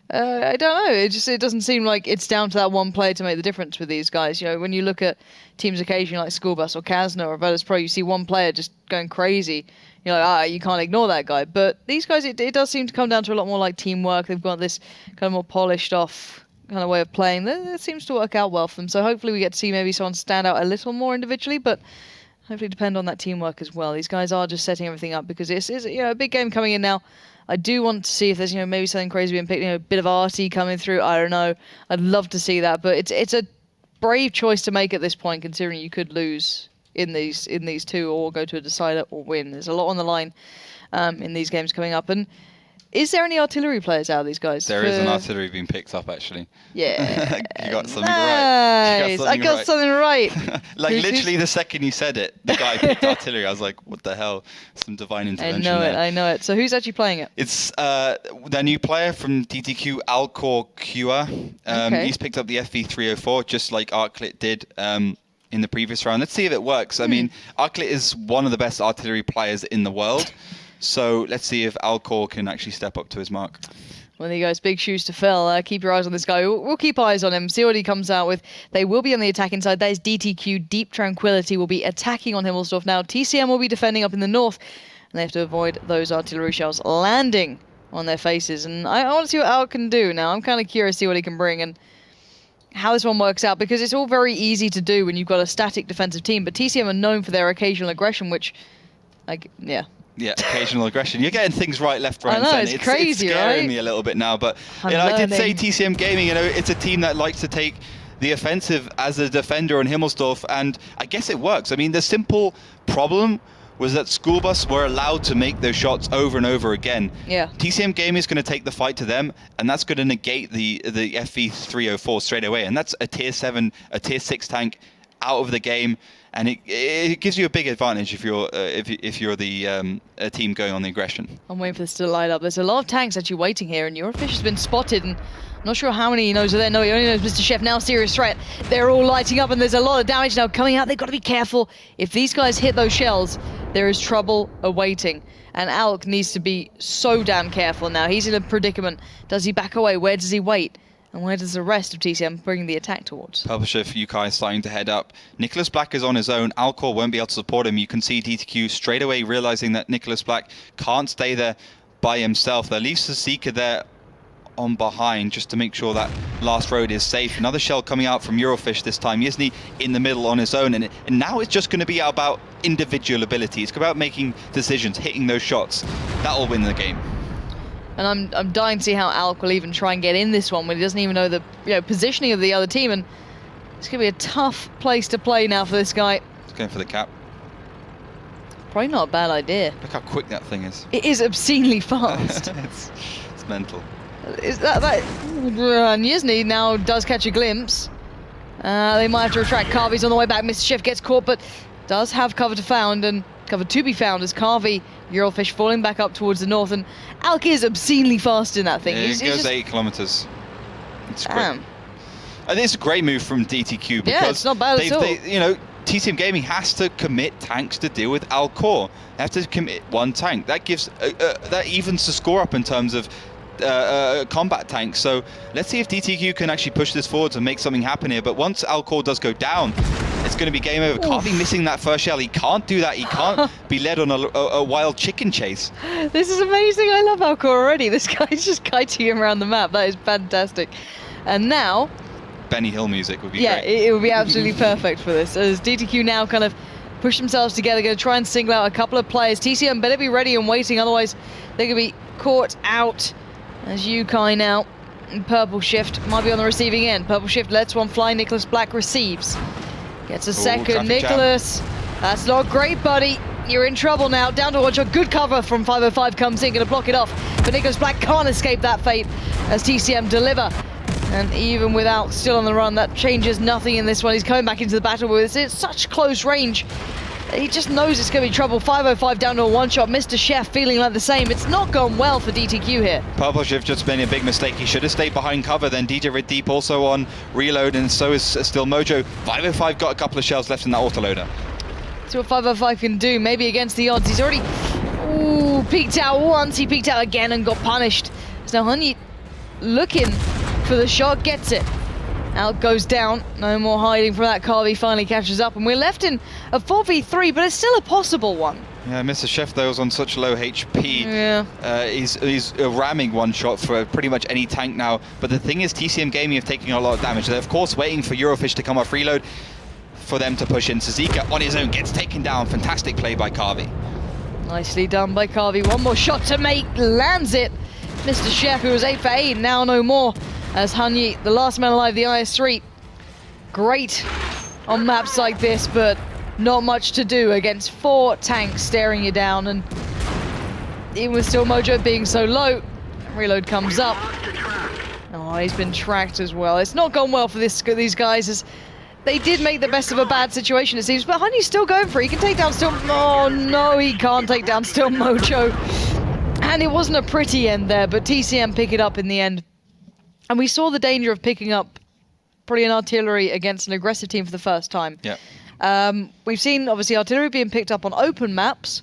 I don't know. It doesn't seem like it's down to that one player to make the difference with these guys. When you look at teams occasionally like School Bus or Kazna or Virtus Pro, you see one player just going crazy. You're like, you can't ignore that guy. But these guys, it does seem to come down to a lot more like teamwork. They've got this kind of more polished off kind of way of playing. That seems to work out well for them. So hopefully we get to see maybe someone stand out a little more individually, but hopefully depend on that teamwork as well. These guys are just setting everything up because it's a big game coming in now. I do want to see if there's maybe something crazy being picked, a bit of arty coming through. I don't know. I'd love to see that, but it's a brave choice to make at this point, considering you could lose in these two or go to a decider or win. There's a lot on the line in these games coming up. And is there any artillery players out of these guys? There is an artillery being picked up, actually. Yeah. You got something right. I got something right. Literally the second you said it, the guy picked artillery. I was like, what the hell? Some divine intervention I know it. So who's actually playing it? It's the new player from DTQ, Alcor Kua. He's picked up the FV304, just like Arclit did in the previous round. Let's see if it works. I mean, Arclit is one of the best artillery players in the world. So let's see if Alcor can actually step up to his mark. Well, there you go. It's big shoes to fill. Keep your eyes on this guy. We'll keep eyes on him, see what he comes out with. They will be on the attacking side. That is DTQ. Deep Tranquility will be attacking on Himmelsdorf now. TCM will be defending up in the north, and they have to avoid those artillery shells landing on their faces. And I want to see what Al can do now. I'm kind of curious to see what he can bring and how this one works out, because it's all very easy to do when you've got a static defensive team, but TCM are known for their occasional aggression, which, Yeah, occasional aggression. You're getting things right, left, right, I know, and it's crazy, it's scaring right? me a little bit now. But I did say TCM Gaming. It's a team that likes to take the offensive as a defender on Himmelsdorf, and I guess it works. I mean, the simple problem was that School Bus were allowed to make those shots over and over again. Yeah. TCM Gaming is going to take the fight to them, and that's going to negate the FV304 straight away. And that's a tier 7, a tier 6 tank out of the game. And it gives you a big advantage if you're the team going on the aggression. I'm waiting for this to light up. There's a lot of tanks actually waiting here, and Eurofish has been spotted, and I'm not sure how many he knows are there. No, he only knows Mr. Chef now. Serious threat. They're all lighting up, and there's a lot of damage now coming out. They've got to be careful. If these guys hit those shells, there is trouble awaiting. And Alk needs to be so damn careful now. He's in a predicament. Does he back away? Where does he wait? And where does the rest of TCM bring the attack towards? Publisher for Yukai is starting to head up. Nicholas Black is on his own. Alcor won't be able to support him. You can see DTQ straight away realizing that Nicholas Black can't stay there by himself. That leaves the Seeker there on behind just to make sure that last road is safe. Another shell coming out from Eurofish this time. Yizny in the middle on his own, and now it's just going to be about individual ability. It's about making decisions, hitting those shots. That'll win the game. And I'm dying to see how Alk will even try and get in this one when he doesn't even know the positioning of the other team, and it's going to be a tough place to play now for this guy. He's going for the cap. Probably not a bad idea. Look how quick that thing is. It is obscenely fast. it's mental. Is that and Yizny now does catch a glimpse. They might have to retract. Carvy's on the way back. Mr. Chef gets caught, but does have cover to be found as Carvey, Eurofish falling back up towards the north, and Alk is obscenely fast in that thing. Yeah, He's goes just 8 kilometers. It's quick. damn. I think it's a great move from DTQ because Yeah, it's not bad at all. TCM Gaming has to commit tanks to deal with Alcor. They have to commit one tank. That gives that evens the score up in terms of combat tanks. So let's see if DTQ can actually push this forwards and make something happen here. But once Alcor does go down, it's going to be game over. Carvey missing that first shell. He can't do that. He can't be led on a wild chicken chase. This is amazing. I love Alcor already. This guy's just kiting him around the map. That is fantastic. And now Benny Hill music would be yeah, great. it would be absolutely perfect for this. As DTQ now kind of push themselves together, going to try and single out a couple of players. TCM better be ready and waiting, otherwise they're going to be caught out. As Yukai now in Purple Shift might be on the receiving end. Purple Shift lets one fly. Nicholas Black receives. Gets a second. Nicholas, that's not great, buddy. You're in trouble now. Down to watch a good cover from 505 comes in, going to block it off. But Nicholas Black can't escape that fate as TCM deliver. And even without still on the run, that changes nothing in this one. He's coming back into the battle with it's such close range. He just knows it's going to be trouble. 505 down to a one-shot. Mr. Chef feeling like the same. It's not gone well for DTQ here. Purple Shift just made a big mistake. He should have stayed behind cover. Then DJ Red Deep also on reload, and so is still Mojo. 505 got a couple of shells left in that autoloader. See what 505 can do. Maybe against the odds. He's already peeked out once. He peeked out again and got punished. So Honey looking for the shot, gets it. Out goes down. No more hiding from that. Carvey finally catches up, and we're left in a 4v3, but it's still a possible one. Yeah, Mr. Chef though is on such low HP. Yeah. He's ramming one shot for pretty much any tank now. But the thing is, TCM Gaming have taken a lot of damage. They're of course waiting for Eurofish to come off reload for them to push in. Sazika on his own gets taken down. Fantastic play by Carvey. Nicely done by Carvey. One more shot to make, lands it. Mr. Chef, who was 8 for 8, now no more. As Hanyi, the last man alive, the IS-3. Great on maps like this, but not much to do against 4 tanks staring you down. And even with still Mojo being so low, reload comes up. Oh, he's been tracked as well. It's not gone well for these guys, as they did make the best of a bad situation, it seems. But Hanyi's still going for it. He can take down still... Oh, no, he can't take down still Mojo. And it wasn't a pretty end there, but TCM pick it up in the end. And we saw the danger of picking up brilliant artillery against an aggressive team for the first time. Yeah. We've seen, obviously, artillery being picked up on open maps,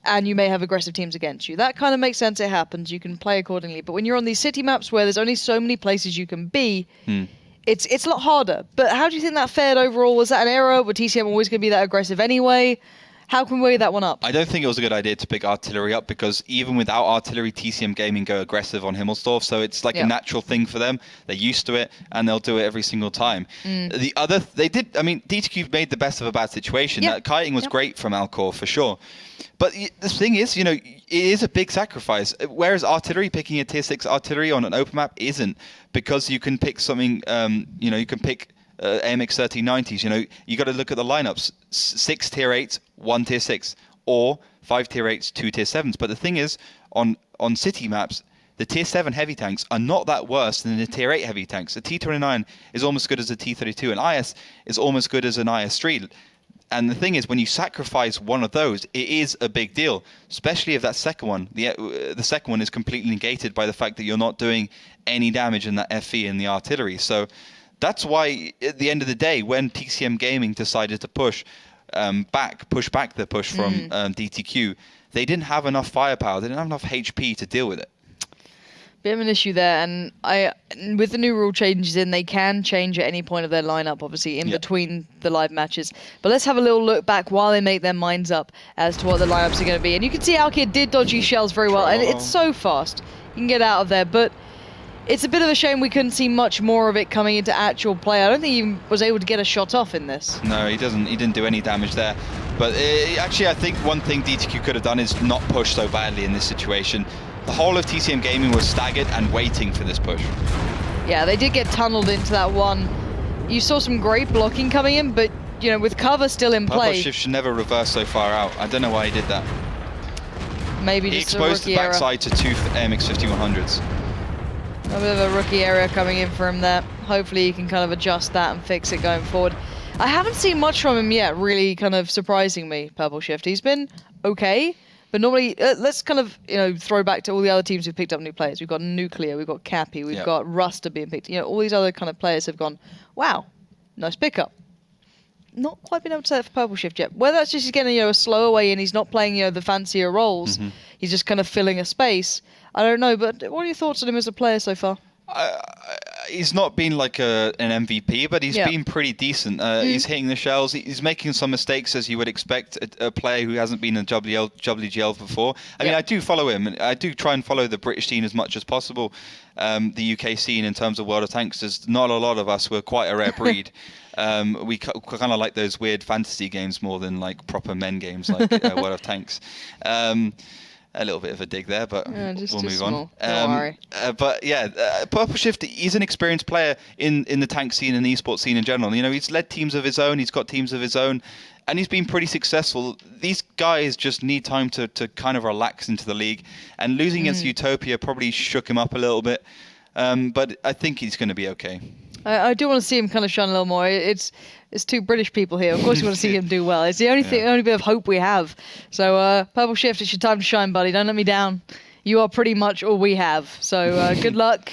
and you may have aggressive teams against you. That kind of makes sense. It happens. You can play accordingly. But when you're on these city maps where there's only so many places you can be, it's a lot harder. But how do you think that fared overall? Was that an error? Were TCM always going to be that aggressive anyway? How can we weigh that one up? I don't think it was a good idea to pick artillery up, because even without artillery, TCM Gaming go aggressive on Himmelsdorf, so it's like a natural thing for them. They're used to it, and they'll do it every single time. DTQ made the best of a bad situation. That kiting was great from Alcor, for sure. But the thing is, it is a big sacrifice. Whereas artillery, picking a tier 6 artillery on an open map isn't, because you can pick something, you can pick AMX 1390s. You got to look at the lineups: 6 tier 8s, 1 tier 6, or 5 tier 8s, 2 tier 7s. But the thing is, on city maps, the tier 7 heavy tanks are not that worse than the tier 8 heavy tanks. The T29 is almost as good as a T32, and IS is almost as good as an IS-3. And the thing is, when you sacrifice one of those, it is a big deal, especially if that second one, the second one is completely negated by the fact that you're not doing any damage in that FE and the artillery. So that's why, at the end of the day, when TCM Gaming decided to push back the push from DTQ, they didn't have enough firepower. They didn't have enough HP to deal with it. Bit of an issue there, and with the new rule changes in, they can change at any point of their lineup, obviously, in between the live matches. But let's have a little look back while they make their minds up as to what the lineups are going to be. And you can see Alkir did dodgy shells very well, and it's so fast. You can get out of there, but It's a bit of a shame we couldn't see much more of it coming into actual play. I don't think he even was able to get a shot off in this. No, he didn't do any damage there. But actually, I think one thing DTQ could have done is not push so badly in this situation. The whole of TCM Gaming was staggered and waiting for this push. Yeah, they did get tunneled into that one. You saw some great blocking coming in, but you know, with cover still in play. Purple Shift should never reverse so far out. I don't know why he did that. Maybe He just exposed a the rookie error. backside to two MX-5100s. A bit of a rookie area coming in for him there. Hopefully he can kind of adjust that and fix it going forward. I haven't seen much from him yet, really kind of surprising me, Purple Shift. He's been okay, but normally, let's kind of, you know, throw back to all the other teams who've picked up new players. We've got Nuclear, we've got Cappy, we've got Ruster being picked. You know, all these other kind of players have gone, wow, nice pickup. Not quite been able to say that for Purple Shift yet. Whether that's just he's getting, you know, a slower way in, he's not playing, you know, the fancier roles, he's just kind of filling a space. I don't know, but what are your thoughts on him as a player so far? He's not been like an MVP, but he's been pretty decent. He's hitting the shells. He's making some mistakes, as you would expect a player who hasn't been in WGL before. I mean, I do follow him, and I do try and follow the British scene as much as possible. The UK scene in terms of World of Tanks, there's not a lot of us. We're quite a rare breed. We kind of like those weird fantasy games more than like proper men games like World of Tanks. A little bit of a dig there, but we'll move on. Don't worry. But yeah, Purple Shift, he's an experienced player in the tank scene and the esports scene in general. You know, he's led teams of his own, he's got teams of his own, and he's been pretty successful. These guys just need time to kind of relax into the league, and losing against Utopia probably shook him up a little bit, but I think he's going to be okay. I do want to see him kind of shine a little more. It's two British people here. Of course, you want to see him do well. It's the only thing, only bit of hope we have. So, Purple Shift, it's your time to shine, buddy. Don't let me down. You are pretty much all we have. So, good luck.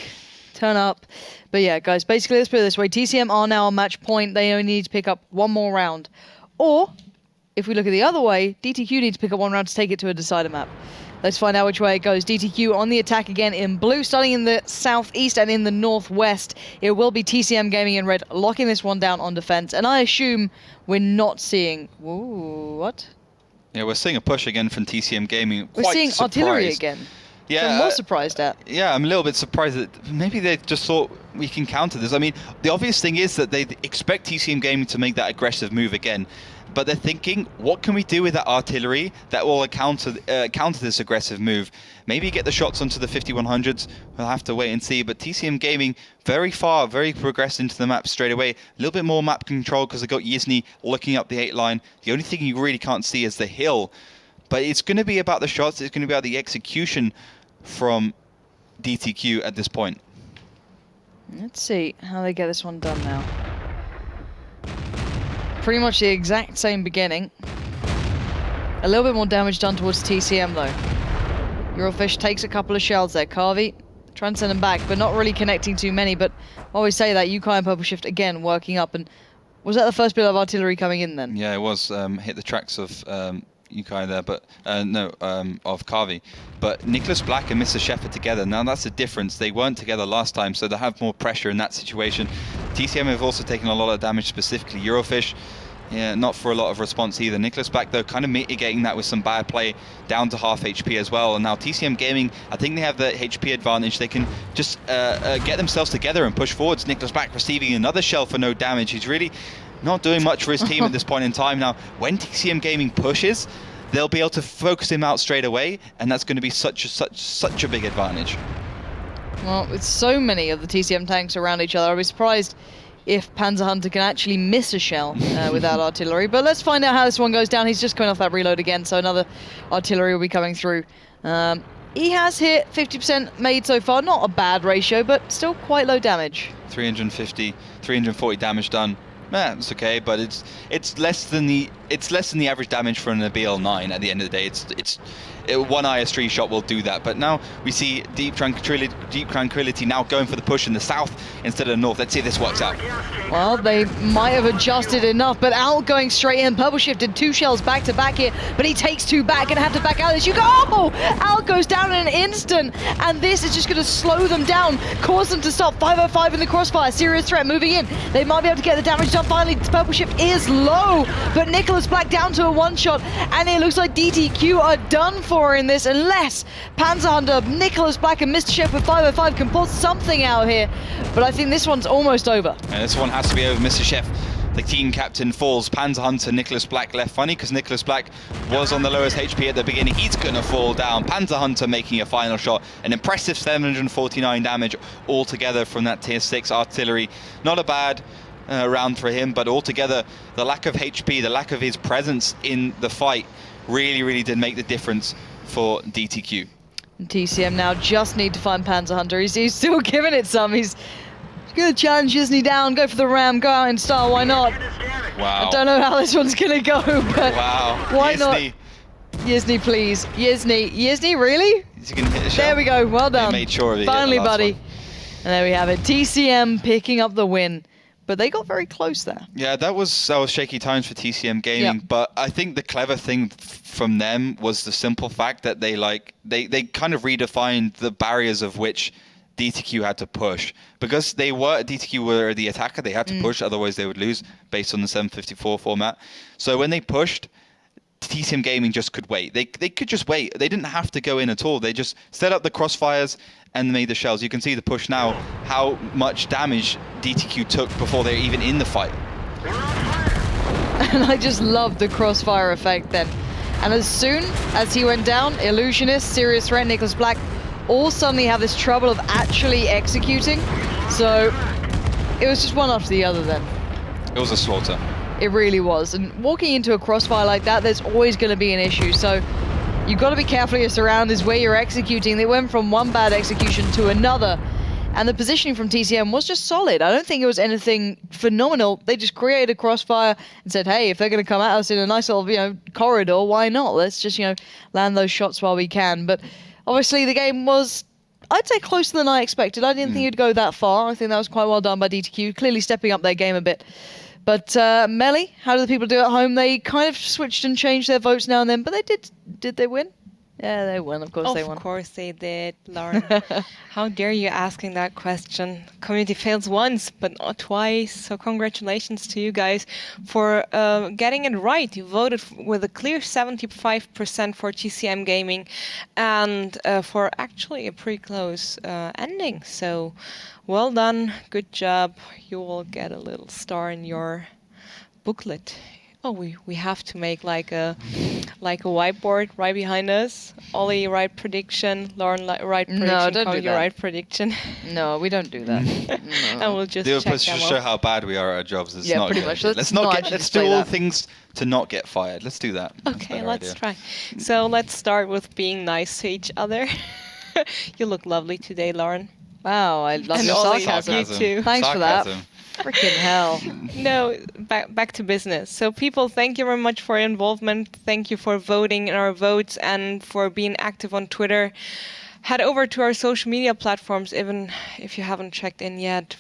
Turn up. But yeah, guys, basically, let's put it this way. TCM are now on match point. They only need to pick up one more round. Or, if we look at the other way, DTQ needs to pick up one round to take it to a decider map. Let's find out which way it goes. DTQ on the attack again in blue, starting in the southeast and in the northwest. It will be TCM Gaming in red, locking this one down on defense. And I assume we're not seeing... Ooh, what? Yeah, we're seeing a push again from TCM Gaming. We're seeing artillery again. Yeah, I'm more surprised at. Yeah, I'm a little bit surprised that maybe they just thought we can counter this. I mean, the obvious thing is that they expect TCM Gaming to make that aggressive move again. But they're thinking, what can we do with that artillery that will counter this aggressive move? Maybe get the shots onto the 5100s. We'll have to wait and see. But TCM Gaming, very progressed into the map straight away. A little bit more map control because they got Yizny looking up the 8 line. The only thing you really can't see is the hill. But it's going to be about the shots. It's going to be about the execution from DTQ at this point. Let's see how they get this one done now. Pretty much the exact same beginning. A little bit more damage done towards TCM though. Eurofish takes a couple of shells there. Carvey trying to send them back, but not really connecting too many. But I always say that Yukai and Purple Shift again working up. And was that the first bit of artillery coming in then? Yeah, it was. Hit the tracks of Yukai there, but of Carvey. But Nicholas Black and Mr. Shepard together. Now that's the difference. They weren't together last time, so they have more pressure in that situation. TCM have also taken a lot of damage, specifically Eurofish. Yeah, not for a lot of response either. Nicholas Black, though, kind of mitigating that with some bad play down to half HP as well. And now TCM Gaming, I think they have the HP advantage. They can just get themselves together and push forwards. Nicholas Black receiving another shell for no damage. He's really not doing much for his team at this point in time. Now, when TCM Gaming pushes, they'll be able to focus him out straight away, and that's going to be such a big advantage. Well, with so many of the TCM tanks around each other, I'd be surprised if Panzer Hunter can actually miss a shell without artillery. But let's find out how this one goes down. He's just coming off that reload again, so another artillery will be coming through. He has hit 50% made so far. Not a bad ratio, but still quite low damage. 340 damage done. Yeah, it's okay, but it's less than the average damage from a BL9 at the end of the day. It's one IS3 shot will do that. But now we see Deep Tranquility now going for the push in the south instead of the north. Let's see if this works out. Well, they might have adjusted enough, but Out going straight in. Purple shifted 2 shells back to back here, but he takes 2 back and have to back out of this. You go, oh! Out goes down in an instant, and this is just going to slow them down, cause them to stop. 505 in the crossfire. Serious threat moving in. They might be able to get the damage done finally. Purple shift is low, but Nicholas Nicholas Black down to a one-shot, and it looks like DTQ are done for in this, unless Panzer Hunter, Nicholas Black, and Mr. Chef with 505 can pull something out here. But I think this one's almost over. And this one has to be over. Mr. Chef, the team captain, falls. Panzer Hunter, Nicholas Black left. Funny, because Nicholas Black was on the lowest HP at the beginning. He's going to fall down. Panzer Hunter making a final shot. An impressive 749 damage altogether from that tier 6 artillery. Not a bad round for him, but altogether, the lack of HP, the lack of his presence in the fight really did make the difference for DTQ. And TCM now just need to find Panzer Hunter. He's still giving it some. He's going to challenge Yizny down, go for the ram, go out in style, why not? Wow. I don't know how this one's going to go, but wow. why Yizny. not? Yizny, please. Yizny, really? Is he going to hit the shell? There we go, well done. They made sure of it. Finally, buddy. And there we have it. TCM picking up the win. But they got very close there. Yeah, that was shaky times for TCM Gaming. Yeah. But I think the clever thing from them was the simple fact that they kind of redefined the barriers of which DTQ had to push, because DTQ were the attacker. They had to push, otherwise they would lose based on the 754 format. So when they pushed, TCM Gaming just could wait. They could just wait. They didn't have to go in at all. They just set up the crossfires and made the shells. You can see the push now, how much damage DTQ took before they're even in the fight. And I just loved the crossfire effect then. And as soon as he went down, Illusionist, Serious Threat, Nicholas Black all suddenly have this trouble of actually executing. So it was just one after the other then. It was a slaughter. It really was. And walking into a crossfire like that, there's always going to be an issue. So you've got to be careful of your surroundings where you're executing. They went from one bad execution to another. And the positioning from TCM was just solid. I don't think it was anything phenomenal. They just created a crossfire and said, hey, if they're going to come at us in a nice little, corridor, why not? Let's just, land those shots while we can. But obviously the game was, I'd say, closer than I expected. I didn't think it'd go that far. I think that was quite well done by DTQ, clearly stepping up their game a bit. But Melly, how do the people do at home? They kind of switched and changed their votes now and then, but they did they win? Yeah, they won. Of course they won. Of course they did, Lauren. How dare you asking that question? Community fails once, but not twice. So congratulations to you guys for getting it right. You voted with a clear 75% for TCM Gaming, and for actually a pretty close ending. So well done. Good job. You will get a little star in your booklet. Oh, we have to make like a whiteboard right behind us. Ollie, right prediction. Lauren, right prediction. No, don't do your that. right prediction. No, we don't do that. And No. we'll just The check purpose them to show off. how bad we are at our jobs. It's Yeah, not pretty good. much. Let's not get. actually Let's say do all that. things to not get fired. Let's do that. That's a Okay, better let's idea. try. So let's start with being nice to each other. You look lovely today, Lauren. Wow, I love And your Ollie, sarcasm. you too. Thanks for that. Sarcasm. Freaking hell. No, back to business. So people, thank you very much for your involvement. Thank you for voting in our votes and for being active on Twitter. Head over to our social media platforms, even if you haven't checked in yet.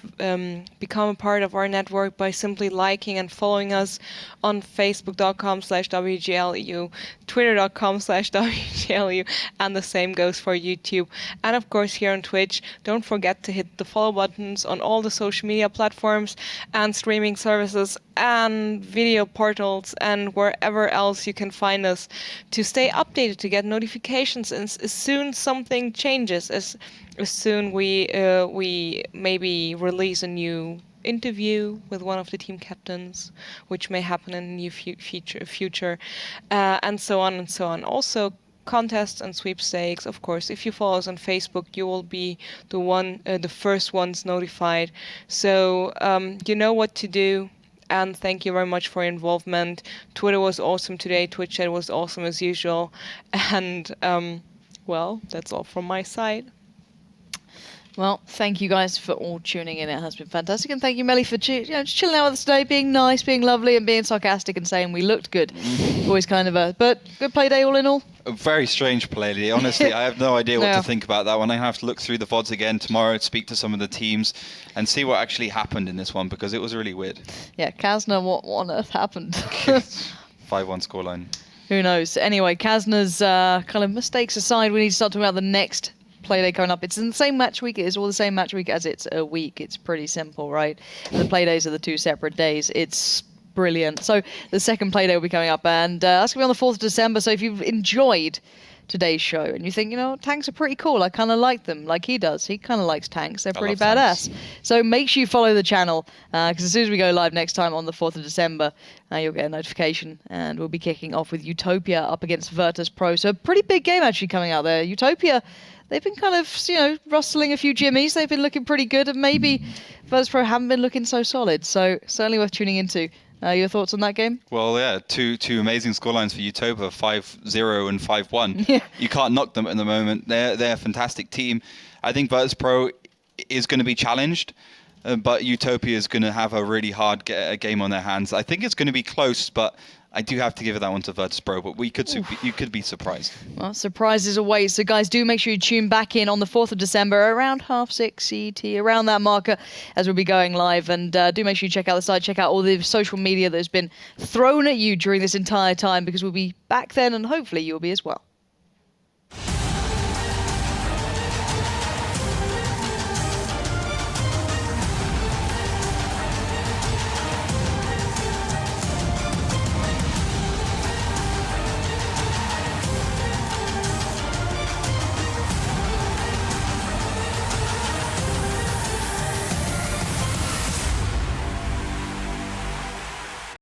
Become a part of our network by simply liking and following us on facebook.com/WGLEU, twitter.com/WGLEU, and the same goes for YouTube. And of course here on Twitch, don't forget to hit the follow buttons on all the social media platforms and streaming services and video portals and wherever else you can find us to stay updated, to get notifications as soon something changes, as soon we maybe release a new interview with one of the team captains, which may happen in the near future, and so on and so on. Also, contests and sweepstakes. Of course, if you follow us on Facebook, you will be the first ones notified. So you know what to do. And thank you very much for your involvement. Twitter was awesome today. Twitch chat was awesome as usual. And well, that's all from my side. Well, thank you guys for all tuning in. It has been fantastic. And thank you, Melly, for just chilling out with us today, being nice, being lovely, and being sarcastic and saying we looked good. Always kind of but good play day all in all. A very strange play day. Honestly, I have no idea what No. to think about that one. I have to look through the VODs again tomorrow, speak to some of the teams, and see what actually happened in this one, because it was really weird. Yeah, Kazna, what on earth happened? 5-1 scoreline. Who knows? Anyway, Kazna's kind of mistakes aside, we need to start talking about the next Playday coming up. It's in the same match week. It is all the same match week as it's a week. It's pretty simple, right? And the Playdays are the two separate days. It's brilliant. So the second play day will be coming up, and that's going to be on the 4th of December. So if you've enjoyed today's show and you think, tanks are pretty cool, I kind of like them, like he does. He kind of likes tanks. They're pretty love badass. tanks. So make sure you follow the channel, because as soon as we go live next time on the 4th of December, you'll get a notification, and we'll be kicking off with Utopia up against Virtus Pro. So a pretty big game actually coming out there. Utopia, they've been kind of, rustling a few jimmies. They've been looking pretty good, and maybe Virtus Pro haven't been looking so solid. So certainly worth tuning into. Your thoughts on that game? Well, yeah, two amazing scorelines for Utopia, 5-0 and 5-1. Yeah. You can't knock them at the moment. They're a fantastic team. I think Virtus Pro is going to be challenged, but Utopia is going to have a really hard game on their hands. I think it's going to be close, but I do have to give that one to Virtus Pro, but you could be surprised. Well, surprises await. So, guys, do make sure you tune back in on the 4th of December around 6:30 CET, around that marker, as we'll be going live. And do make sure you check out the site, check out all the social media that has been thrown at you during this entire time, because we'll be back then, and hopefully you'll be as well.